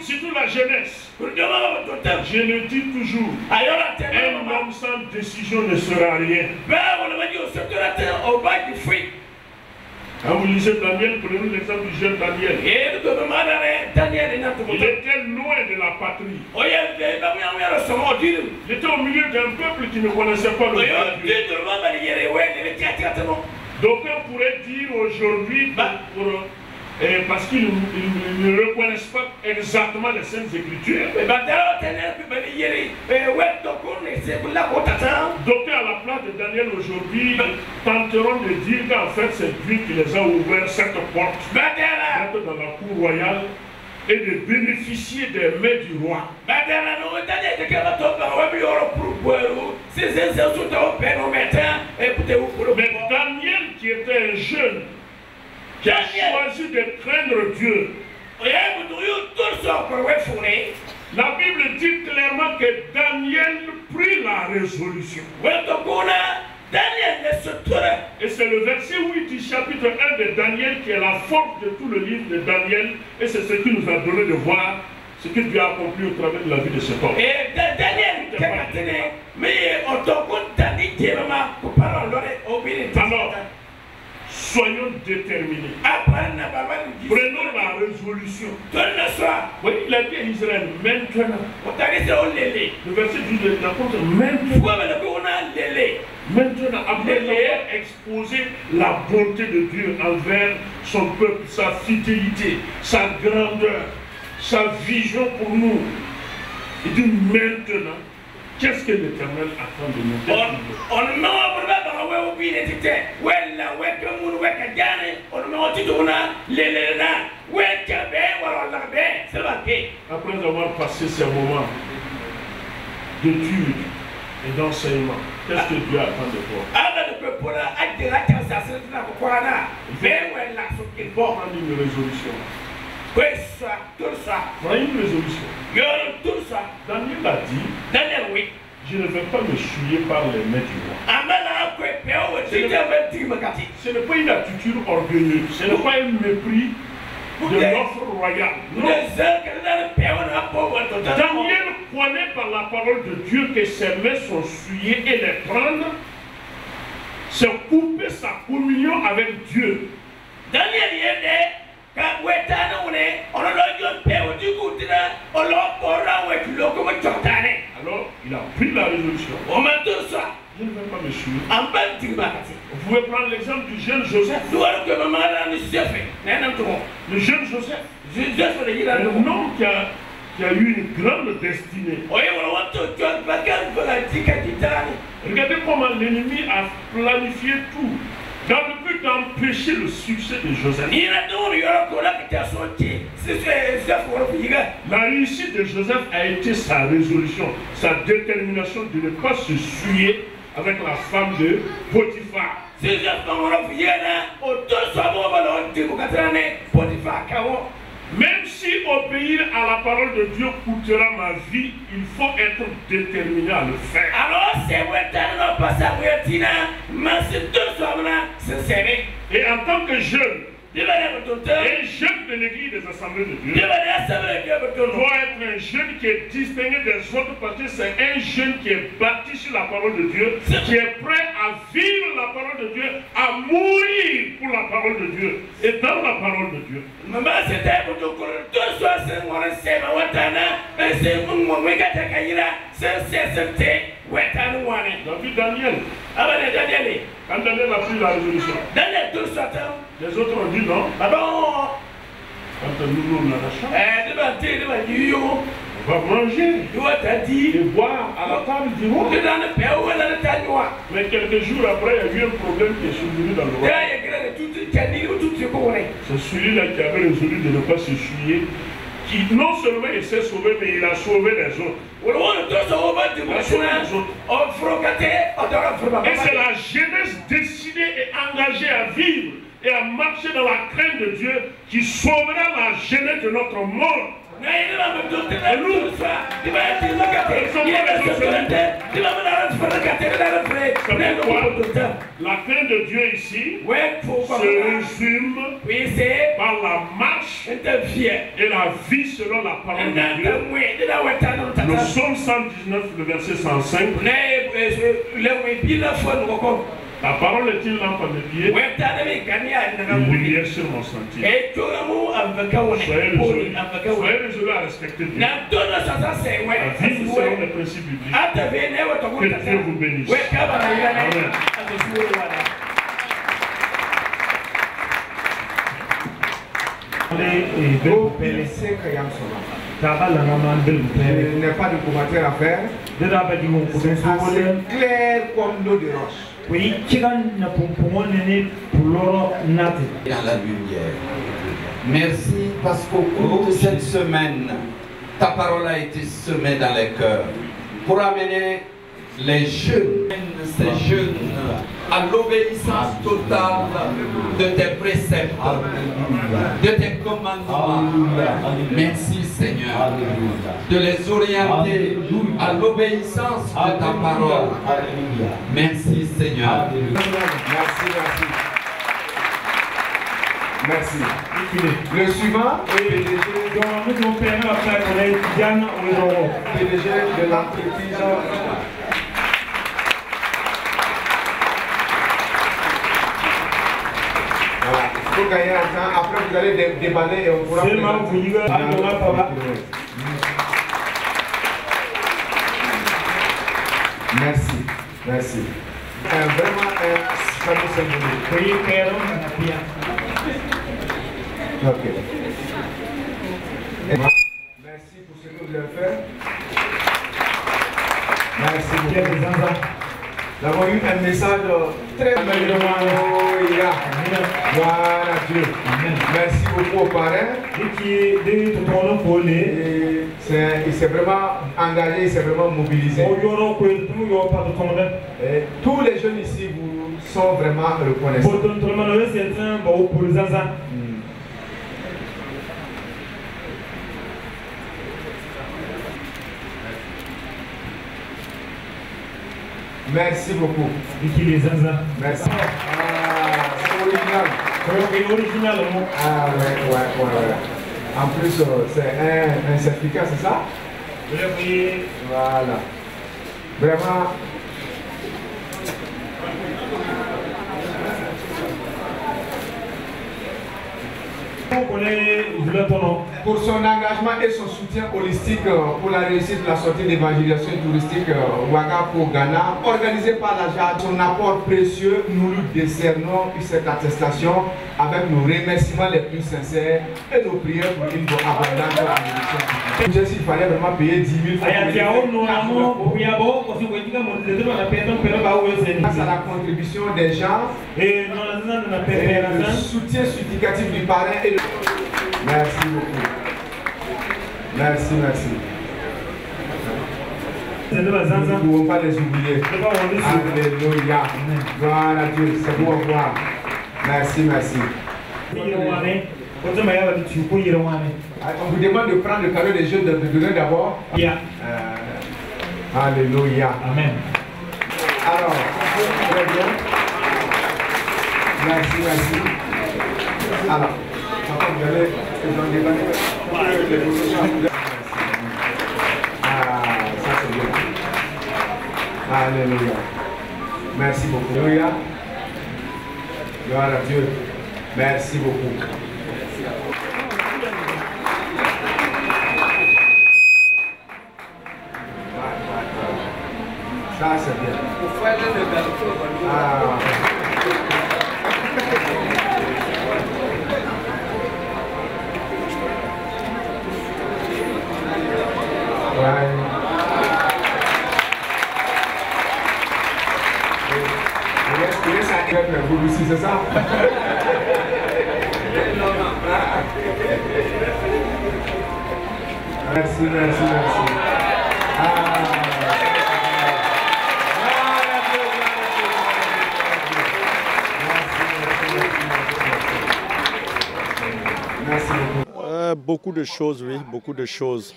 Surtout la jeunesse. Je le dis toujours, un homme sans décision ne sera rien. Quand vous lisez Daniel, prenez l'exemple du jeune Daniel. Il était loin de la patrie. Il était au milieu d'un peuple qui ne connaissait pas le Dieu. D'aucuns pourraient dire aujourd'hui, parce qu'ils ne reconnaissent pas exactement les Saintes Écritures, d'aucuns à la place de Daniel aujourd'hui tenteront de dire qu'en fait c'est Dieu qui les a ouvert cette porte d'être dans la cour royale et de bénéficier des mains du roi. Mais Daniel, qui était un jeune, qui a choisi de craindre Dieu, la Bible dit clairement que Daniel prit la résolution. Et c'est le verset 8 du chapitre 1 de Daniel qui est la force de tout le livre de Daniel. Et c'est ce qui nous a donné de voir ce que Dieu a accompli au travers de la vie de cet homme. Alors, soyons déterminés. Prenons la résolution. Oui, il a dit à Israël maintenant. Le verset 12 raconte maintenant, après avoir exposé la bonté de Dieu envers son peuple, sa fidélité, sa grandeur, sa vision pour nous, il dit maintenant, qu'est-ce que l'Éternel attend de nous? Après avoir passé ces moments d'étude et d'enseignement, qu'est-ce que Dieu attend de toi? Prends une résolution. Prends une résolution. Daniel a dit, je ne vais pas me souiller par les mains du roi. Ce n'est pas une attitude orgueilleuse, ce n'est pas un mépris de l'offre royale. Non. Daniel connaît par la parole de Dieu que ses mains sont souillées et les prendre, c'est couper sa communion avec Dieu. Alors, il a pris la résolution. Je ne vais pas me souiller. Vous pouvez prendre l'exemple du jeune Joseph. Le jeune Joseph. Un homme qui a eu une grande destinée. Regardez comment l'ennemi a planifié tout dans le but d'empêcher le succès de Joseph. La réussite de Joseph a été sa résolution, sa détermination de ne pas se souiller avec la femme de Potiphar. Même si obéir à la parole de Dieu coûtera ma vie, il faut être déterminé à le faire. Et en tant que jeune, un jeune de l'église des assemblées de Dieu doit être un jeune qui est distingué des autres parce que c'est un jeune qui est bâti sur la parole de Dieu, qui est prêt à vivre la parole de Dieu, à mourir pour la parole de Dieu et dans la parole de Dieu. David Daniel, quand Daniel a pris la résolution, les autres ont dit non. Quand nous la chambre, on va manger et boire à la table du roi. Mais quelques jours après, il y a eu un problème qui est survenu dans le roi. C'est celui-là qui avait résolu de ne pas se souiller, qui qui non seulement il s'est sauvé, mais il a sauvé les autres. Et c'est la jeunesse décidée et engagée à vivre et à marcher dans la crainte de Dieu qui sauvera la jeunesse de notre monde. La crainte de Dieu ici se résume par la marche et la vie selon la parole de Dieu. Le psaume 119, le verset 105. La parole est-il lampe à mes pieds, lumière sur mon sentier. Soyez désolés à respecter Dieu. À vivre selon les principes bibliques. Que Dieu vous bénisse. Amen. Il n'y a pas de commentaire à faire. C'est assez clair comme l'eau de roche. Dans la lumière. Merci parce qu'au cours de cette semaine, ta parole a été semée dans les cœurs pour amener les jeunes, ces jeunes, à l'obéissance totale de tes préceptes, de tes commandements. Merci Seigneur de les orienter à l'obéissance de ta parole. Merci Seigneur. Merci. Le suivant est PDG de l'entreprise. Voilà, il faut gagner un temps. Après, vous allez déballer et on pourra Merci, merci. Vraiment un fameux symbolique. Ok. Merci pour ce que vous avez fait. Merci beaucoup. Nous avons eu un message très Alléluia. Voilà Dieu. Merci beaucoup au parrain. Il s'est vraiment engagé, il s'est vraiment mobilisé. Et tous les jeunes ici vous sont vraiment reconnaissants. Merci beaucoup. Merci. C'est original. Ah ouais. En plus, c'est un certificat, c'est ça? Voilà. Vraiment. Pour son engagement et son soutien holistique pour la réussite de la sortie d'évangélisation touristique Ouaga pour Ghana, organisée par la JAD, son apport précieux, nous lui décernons cette attestation avec nos remerciements les plus sincères et nos prières pour une abondante bénédiction. Il fallait vraiment payer 10 000 grâce à la contribution des gens et le soutien significatif du parrain et le... Merci beaucoup. Merci. Nous ne pouvons pas les oublier. Alléluia. Gloire à Dieu. C'est bon au revoir. Merci. On vous demande de prendre le cadeau des jeunes de donner d'abord. Alléluia. Amen. Alors, très bien. Merci. Alors, vous allez vous en débattre. Ça c'est bien. Alléluia. Merci beaucoup. Alléluia. Gloire à Dieu. Merci beaucoup. Ça c'est bien. Vous aussi, c'est ça? Merci, merci, merci. Beaucoup de choses, oui, beaucoup de choses.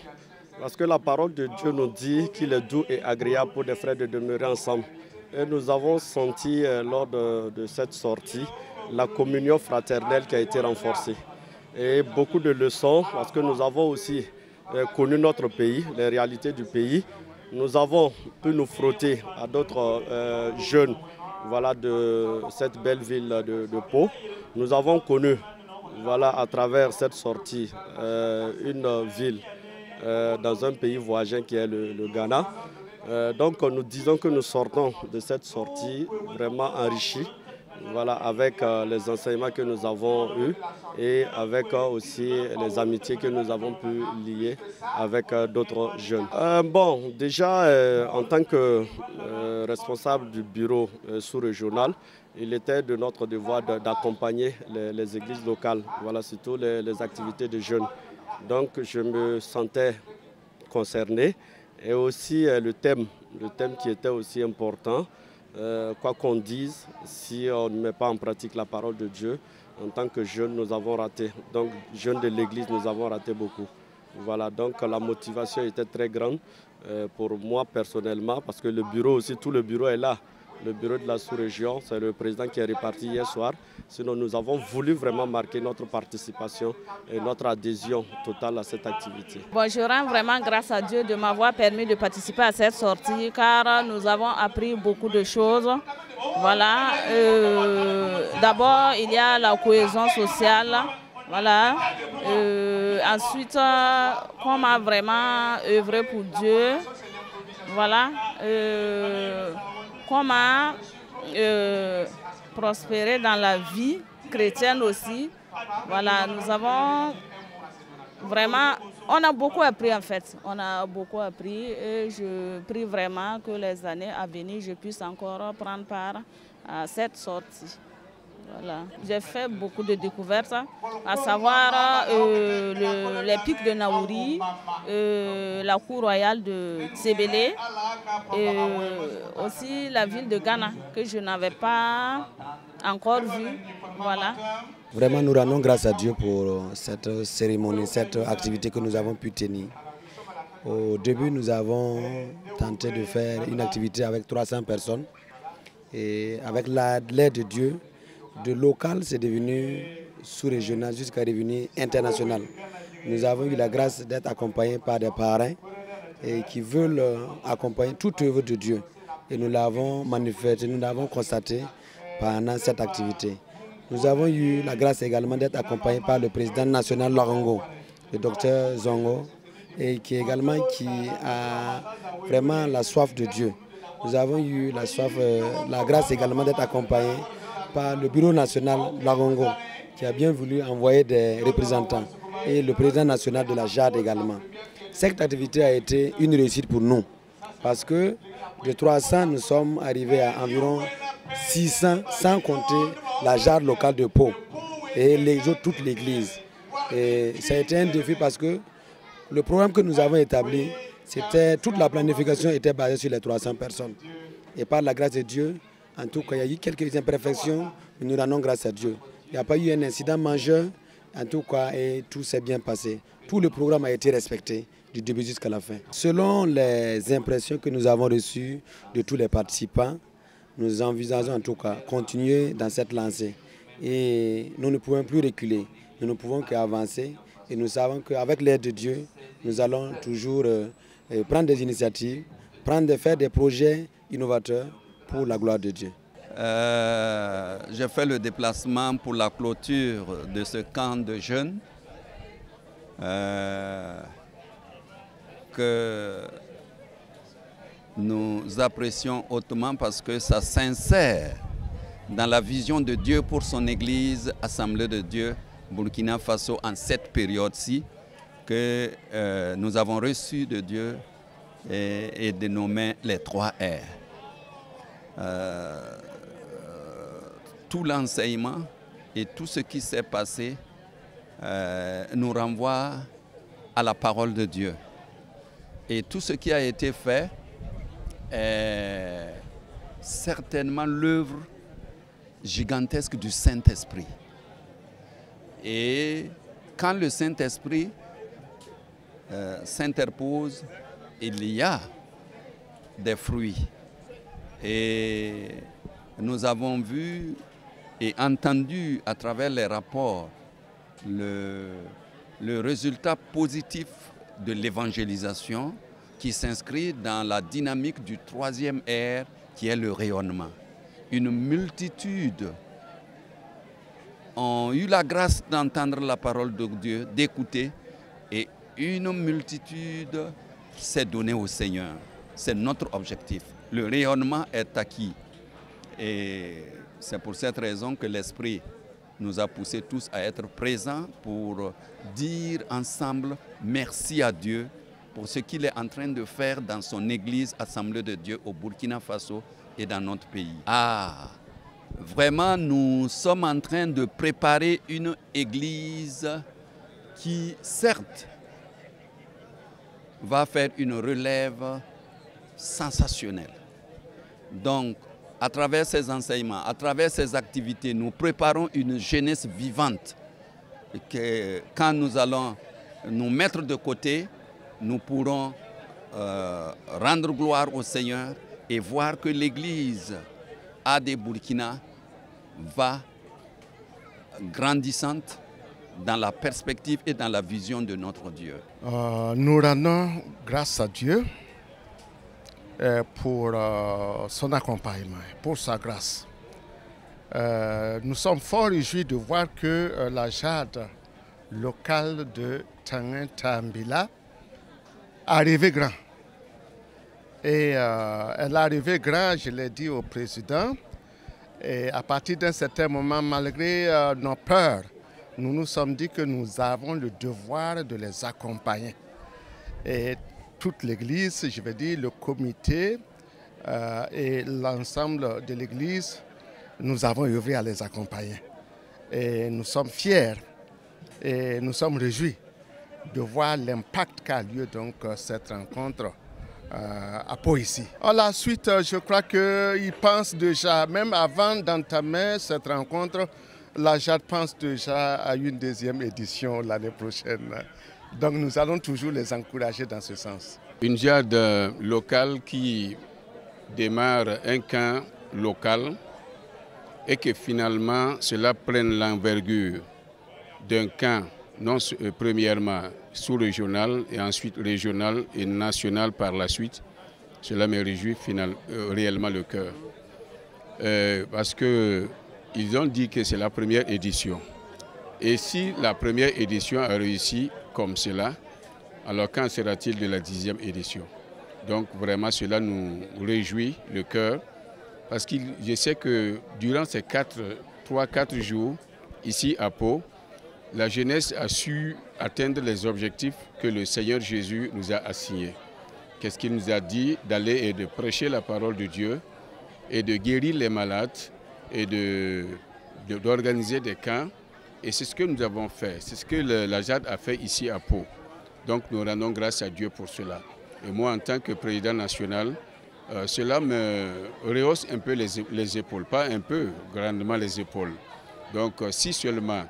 Parce que la parole de Dieu nous dit qu'il est doux et agréable pour des frères de demeurer ensemble. Et nous avons senti lors de cette sortie la communion fraternelle qui a été renforcée. Et beaucoup de leçons, parce que nous avons aussi connu notre pays, les réalités du pays. Nous avons pu nous frotter à d'autres jeunes, voilà, de cette belle ville de Pau. Nous avons connu, voilà, à travers cette sortie, une ville dans un pays voisin qui est le Ghana. Donc nous disons que nous sortons de cette sortie vraiment enrichis, voilà, avec les enseignements que nous avons eus et avec aussi les amitiés que nous avons pu lier avec d'autres jeunes. Bon, déjà en tant que responsable du bureau sous-régional, il était de notre devoir d'accompagner les églises locales, voilà, surtout les activités de jeunes. Donc je me sentais concerné et aussi le thème qui était aussi important, quoi qu'on dise, si on ne met pas en pratique la parole de Dieu, en tant que jeunes, nous avons raté. Donc jeunes de l'église, nous avons raté beaucoup. Voilà, donc la motivation était très grande pour moi personnellement, parce que le bureau aussi, tout le bureau est là. Le bureau de la sous-région, c'est le président qui est reparti hier soir. Sinon, nous avons voulu vraiment marquer notre participation et notre adhésion totale à cette activité. Bon, je rends vraiment grâce à Dieu de m'avoir permis de participer à cette sortie, car nous avons appris beaucoup de choses. Voilà. D'abord, il y a la cohésion sociale. Voilà. Ensuite, comment vraiment œuvrer pour Dieu. Voilà. Comment prospérer dans la vie chrétienne aussi. Voilà, nous avons vraiment, on a beaucoup appris en fait. On a beaucoup appris et je prie vraiment que les années à venir, je puisse encore prendre part à cette sortie. Voilà. J'ai fait beaucoup de découvertes, à savoir les pics de Naouri, la cour royale de Tsebele, et aussi la ville de Ghana, que je n'avais pas encore vue. Voilà. Vraiment, nous rendons grâce à Dieu pour cette cérémonie, cette activité que nous avons pu tenir. Au début, nous avons tenté de faire une activité avec 300 personnes, et avec l'aide de Dieu, de local, c'est devenu sous-régional jusqu'à devenir international. Nous avons eu la grâce d'être accompagnés par des parrains et qui veulent accompagner toute œuvre de Dieu. Et nous l'avons manifesté, nous l'avons constaté pendant cette activité. Nous avons eu la grâce également d'être accompagnés par le président national Larongo, le docteur Zongo, et qui a vraiment la soif de Dieu. Nous avons eu la grâce également d'être accompagnés par le bureau national Lagongo, qui a bien voulu envoyer des représentants, et le président national de la JAD également. Cette activité a été une réussite pour nous, parce que de 300, nous sommes arrivés à environ 600, sans compter la JAD locale de Pau et les autres, toute l'église. Et ça a été un défi parce que le programme que nous avons établi, toute la planification était basée sur les 300 personnes. Et par la grâce de Dieu, en tout cas, il y a eu quelques imperfections, mais nous rendons grâce à Dieu. Il n'y a pas eu un incident majeur, en tout cas, et tout s'est bien passé. Tout le programme a été respecté du début jusqu'à la fin. Selon les impressions que nous avons reçues de tous les participants, nous envisageons en tout cas continuer dans cette lancée. Et nous ne pouvons plus reculer, nous ne pouvons qu'avancer. Et nous savons qu'avec l'aide de Dieu, nous allons toujours prendre des initiatives, faire des projets innovateurs pour la gloire de Dieu. J'ai fait le déplacement pour la clôture de ce camp de jeunes que nous apprécions hautement parce que ça s'insère dans la vision de Dieu pour son Église, Assemblée de Dieu, Burkina Faso, en cette période-ci que nous avons reçu de Dieu et dénommé les 3 R. Tout l'enseignement et tout ce qui s'est passé nous renvoie à la parole de Dieu. Et tout ce qui a été fait est certainement l'œuvre gigantesque du Saint-Esprit. Et quand le Saint-Esprit s'interpose, il y a des fruits. Et nous avons vu et entendu à travers les rapports le résultat positif de l'évangélisation qui s'inscrit dans la dynamique du troisième R qui est le rayonnement. Une multitude ont eu la grâce d'entendre la parole de Dieu, d'écouter, et une multitude s'est donnée au Seigneur. C'est notre objectif. Le rayonnement est acquis. Et c'est pour cette raison que l'Esprit nous a poussés tous à être présents pour dire ensemble merci à Dieu pour ce qu'il est en train de faire dans son Église Assemblée de Dieu au Burkina Faso et dans notre pays. Vraiment, nous sommes en train de préparer une Église qui, certes, va faire une relève sensationnelle. Donc, à travers ces enseignements, à travers ces activités, nous préparons une jeunesse vivante. Et que quand nous allons nous mettre de côté, nous pourrons rendre gloire au Seigneur et voir que l'Église AD Burkina va grandissante dans la perspective et dans la vision de notre Dieu. Nous rendons grâce à Dieu pour son accompagnement, pour sa grâce. Nous sommes fort réjouis de voir que la JAD locale de Tanguin-Tambila a rêvé grand. Et elle a rêvé grand, je l'ai dit au président, et à partir d'un certain moment, malgré nos peurs, nous nous sommes dit que nous avons le devoir de les accompagner. Et toute l'Église, je veux dire le comité et l'ensemble de l'Église, nous avons œuvré à les accompagner. Et nous sommes fiers et nous sommes réjouis de voir l'impact qu'a lieu donc cette rencontre à Pau ici. À la suite, je crois qu'ils pensent déjà, même avant d'entamer cette rencontre, la JAD pense déjà à une deuxième édition l'année prochaine. Donc nous allons toujours les encourager dans ce sens. Une JAD locale qui démarre un camp local et que finalement cela prenne l'envergure d'un camp, non premièrement sous-régional et ensuite régional et national par la suite. Cela me réjouit réellement le cœur. Parce qu'ils ont dit que c'est la première édition. Et si la première édition a réussi comme cela, alors quand sera-t-il de la 10e édition? Donc vraiment cela nous réjouit le cœur. Parce que je sais que durant ces 3-4 jours, ici à Pau, la jeunesse a su atteindre les objectifs que le Seigneur Jésus nous a assignés. Qu'est-ce qu'il nous a dit? D'aller et de prêcher la parole de Dieu et de guérir les malades et d'organiser des camps. Et c'est ce que nous avons fait. C'est ce que la JAD a fait ici à Pau. Donc nous rendons grâce à Dieu pour cela. Et moi, en tant que président national, cela me rehausse un peu les épaules. Pas un peu, grandement les épaules. Donc si seulement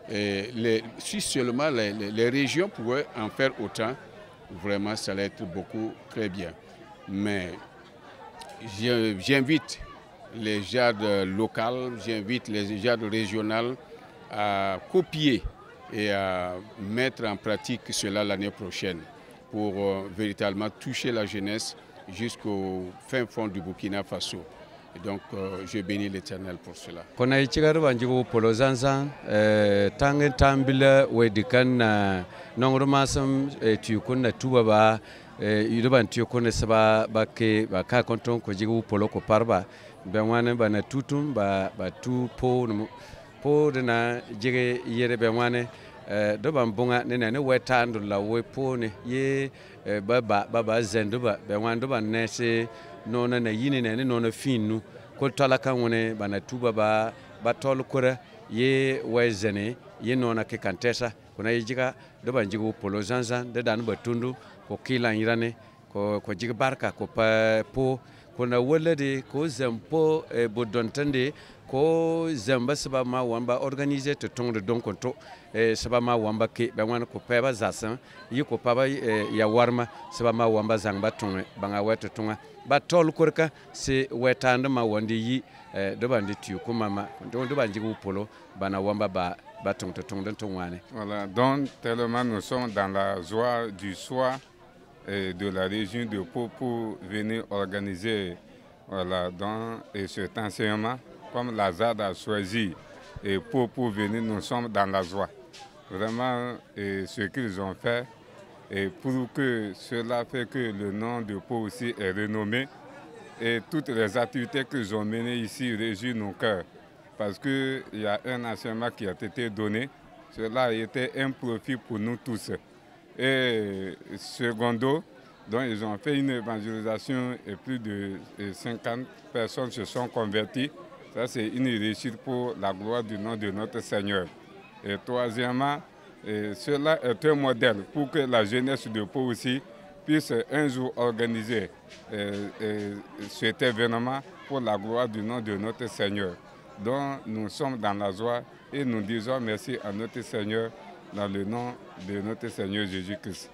les régions pouvaient en faire autant, vraiment ça allait être très bien. Mais j'invite les JAD locales, j'invite les JAD régionales à copier et à mettre en pratique cela l'année prochaine pour véritablement toucher la jeunesse jusqu'au fin fond du Burkina Faso. Et donc, je bénis l'Éternel pour cela. Kona ichigar banjigo polo zanzan tangen tambila wedikan nongromasam tuyukuna tuba ba yudoban tuyukuna saba bake baka konton ko jigo polo ko parba benwane bana tutum ba tu po dana jige yere benwane doban bunga ne wetando la wepone ye baba zenduba benwan doban nese nona na yini ne nona finu ko tala kan woni bana tuba ba tol kura ye wezene nona ke kantesa kuna yijiga do banjigu polo zanzan de dan batundu ko kilan yirane ko jiga barka ko pa po kuna wala de ko zampo bodontande ko zamba saba ma wamba organiser te tong de don konto saba ma wamba ke ba wan ko pa zasan yi ko pa ya warma saba ma wamba zangba tong banga wete tonga ba tol korka se wetande ma wandi yi do bandi tu ko mama do bandi go polo bana wamba ba tong to tong don wane. Voilà, donc tellement nous sommes dans la joie du soir de la région de Pau pour venir organiser voilà, dans cet enseignement comme la ZAD a choisi et pour venir, nous sommes dans la joie. Vraiment, ce qu'ils ont fait, et pour que cela fait que le nom de Pau aussi est renommé et toutes les activités qu'ils ont menées ici réjouissent nos cœurs parce qu'il y a un enseignement qui a été donné. Cela a été un profit pour nous tous. Et secondo, donc ils ont fait une évangélisation et plus de 50 personnes se sont converties. Ça, c'est une réussite pour la gloire du nom de notre Seigneur. Et troisièmement, cela est un modèle pour que la jeunesse de Pau aussi puisse un jour organiser cet événement pour la gloire du nom de notre Seigneur. Donc nous sommes dans la joie et nous disons merci à notre Seigneur dans le nom de notre Seigneur Jésus-Christ.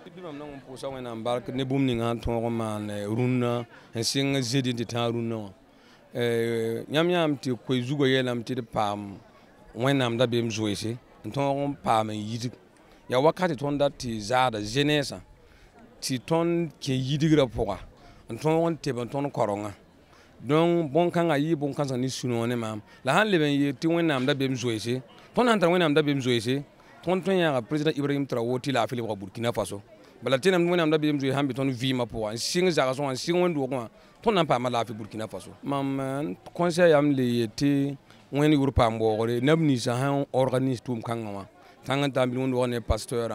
Nyam ti ko zugo yelam ti pam wenam da bem zoese ton pam yidik ya wakati ton da ti zada jenesa ti ton ke yidigra poa ton won te ban ton koronga donc bon kan ayi bon kan ni suno ne mam la han leben yi ti wenam da bem zoese ton antar wenam da bem zoese ton ya president Ibrahim Traoré ti la Philippe Burkina Faso bala tenam wenam da bem zoe hambi ton vima poa sing zaga son sing wondu ko ton nan pa ma la Burkina Faso mam conseil am le yete wen Europe ambore nabni sa han organise tum kangama tangan tambi won wona pasteur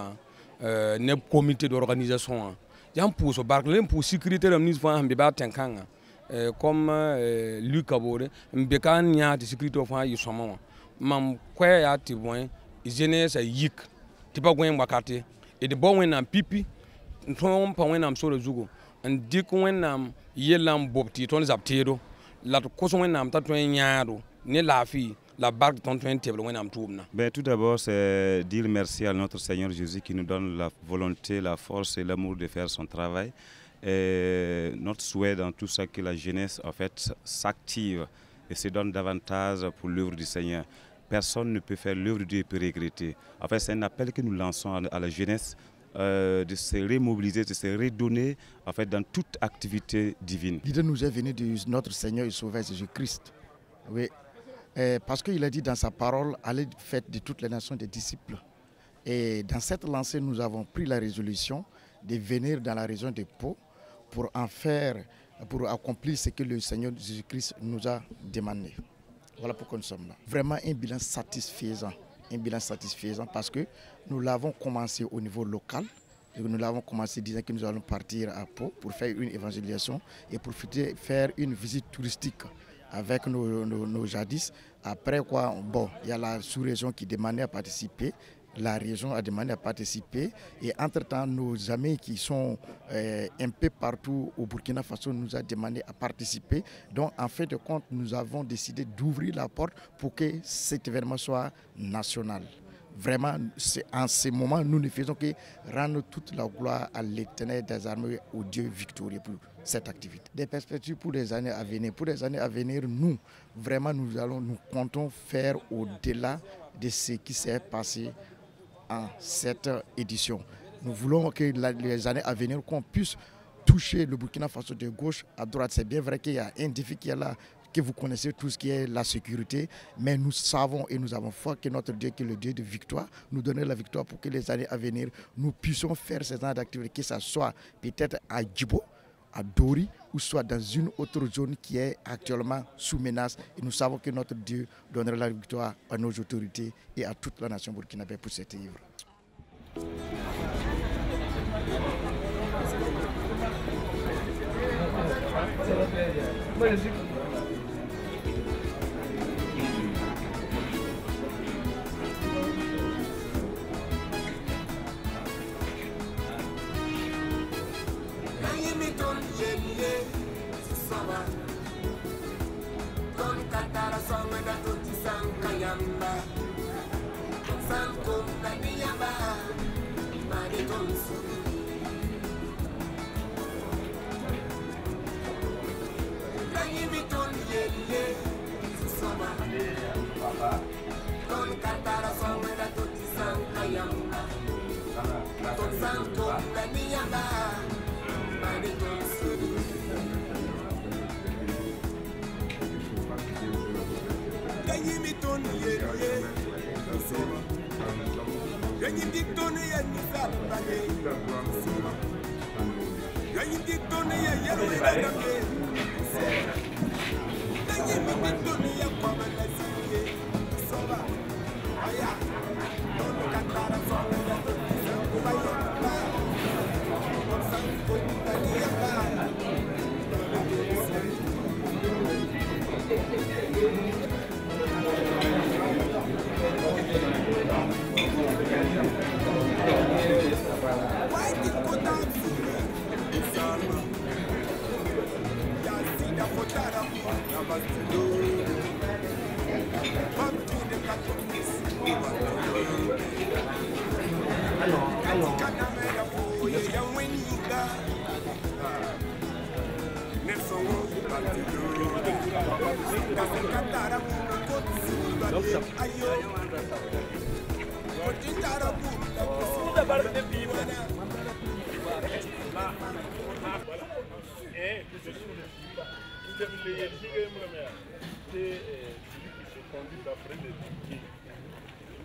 ne comité d'organisation jam pour so barkle pour sécurité ram ni fa hambe ba tenkanga comme Luc Abore mbeka nya de sécurité fa yi somo mam kwa ya ti bon jeunesse yik ti ba gwen wakati e de bon wen am pipi ton pa wen am so zugo dik wen nam yelam bobti ton zaptero la ko so wen nam ta ton nyaado ne la fi la barque ton ton table wen am toubna. Ben tout d'abord c'est dire merci à notre Seigneur Jésus qui nous donne la volonté, la force et l'amour de faire son travail. Et notre souhait dans tout ça que la jeunesse en fait s'active et se donne davantage pour l'œuvre du Seigneur. Personne ne peut faire l'œuvre de Dieu et peut regretter. En fait c'est un appel que nous lançons à la jeunesse de se remobiliser, de se redonner en fait dans toute activité divine. L'idée nous est venue de notre Seigneur et Sauveur Jésus-Christ. Oui, parce qu'il a dit dans sa parole, allez faites de toutes les nations des disciples. Et dans cette lancée, nous avons pris la résolution de venir dans la région de Pau pour en faire, pour accomplir ce que le Seigneur Jésus-Christ nous a demandé. Voilà pourquoi nous sommes là. Vraiment un bilan satisfaisant. Un bilan satisfaisant parce que nous l'avons commencé au niveau local. Et nous l'avons commencé disant que nous allons partir à Pau pour faire une évangélisation et pour faire une visite touristique avec nos jadis. Après quoi, bon, il y a la sous-région qui demandait à participer. La région a demandé à participer et entre-temps, nos amis qui sont un peu partout au Burkina Faso nous ont demandé à participer. Donc, en fait de compte, nous avons décidé d'ouvrir la porte pour que cet événement soit national. Vraiment, en ce moment, nous ne faisons que rendre toute la gloire à l'Éternel des armées, au Dieu victorieux pour cette activité. Des perspectives pour les années à venir. Pour les années à venir, nous, vraiment, nous comptons faire au-delà de ce qui s'est passé en cette édition. Nous voulons que les années à venir, qu'on puisse toucher le Burkina Faso de gauche à droite. C'est bien vrai qu'il y a un défi qui est là, que vous connaissez tout ce qui est la sécurité, mais nous savons et nous avons foi que notre Dieu, qui est le Dieu de victoire, nous donne la victoire pour que les années à venir, nous puissions faire ces genres d'activités, que ce soit peut-être à Djibo, à Dori, ou soit dans une autre zone qui est actuellement sous menace. Et nous savons que notre Dieu donnera la victoire à nos autorités et à toute la nation burkinabé pour cette œuvre.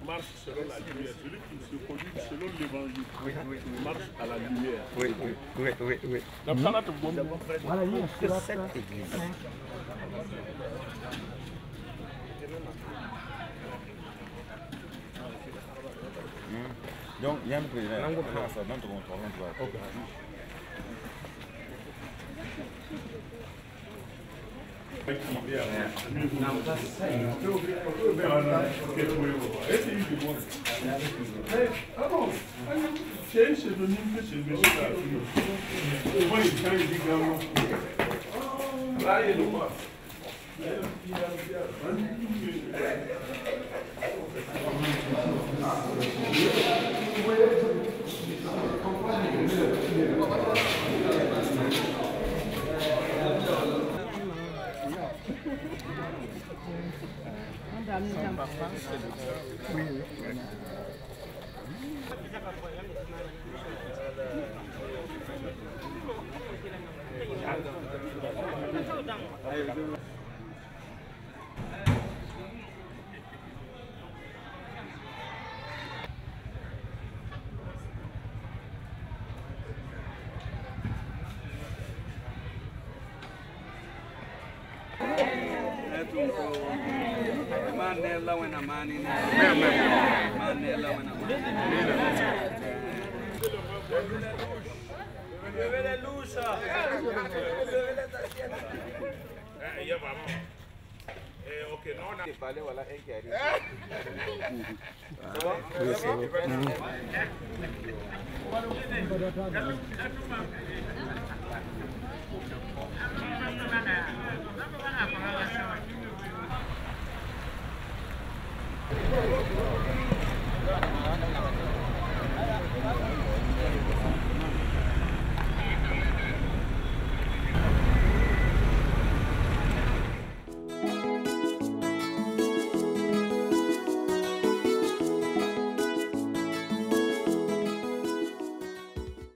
Marche selon la lumière, celui qui se conduit selon l'évangile, marche à la lumière. Oui. Voilà, il y a cette église. Donc, il y a un président. C'est un pseudonyme que c'est monsieur Souvent, il change du gamin. Là, il est le roi.